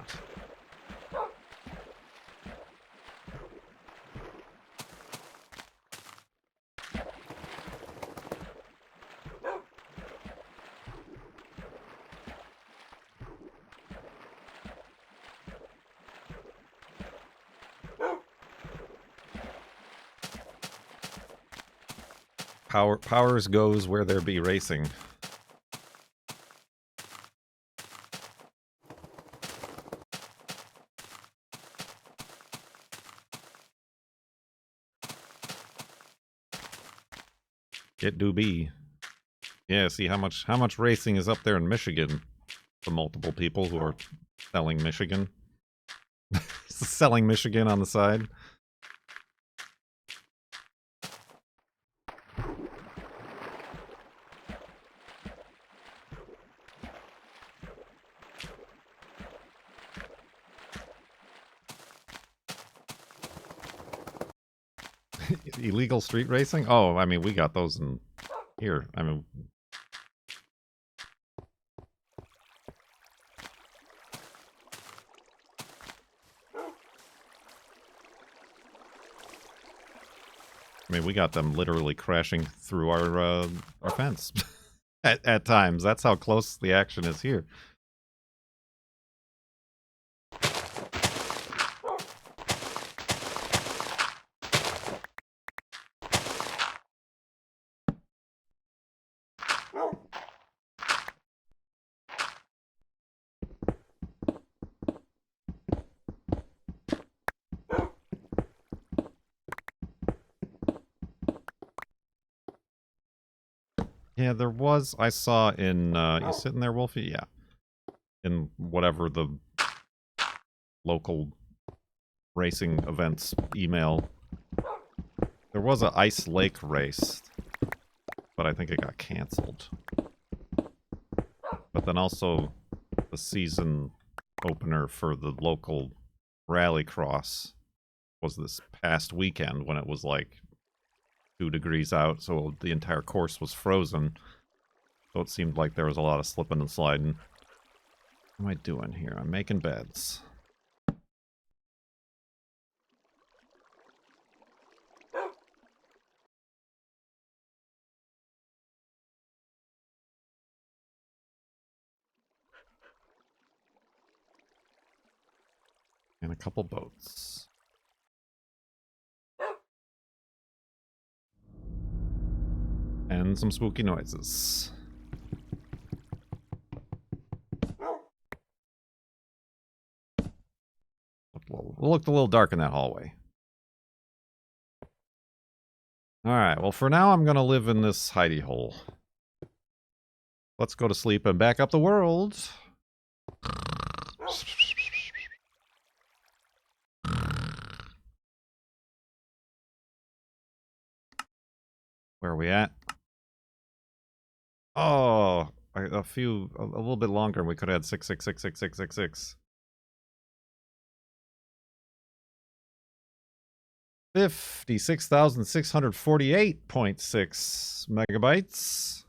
Powers goes where there be racing. It do be. Yeah, see how much racing is up there in Michigan for multiple people who are selling Michigan. Selling Michigan on the side. Illegal street racing? Oh, I mean, we got those in here. I mean, we got them literally crashing through our fence at times. That's how close the action is here. Yeah, there was, I saw in, you sitting there, Wolfie? Yeah. In whatever the local racing events email. There was a Ice Lake race, but I think it got canceled. But then also the season opener for the local rallycross was this past weekend when it was like 2 degrees out, so the entire course was frozen. So it seemed like there was a lot of slipping and sliding. What am I doing here? I'm making beds. And a couple boats. And some spooky noises. Looked a little dark in that hallway. Alright, well for now I'm gonna live in this hidey hole. Let's go to sleep and back up the world. Where are we at? Oh, a little bit longer and we could have had 6666666. 56,648.6 megabytes.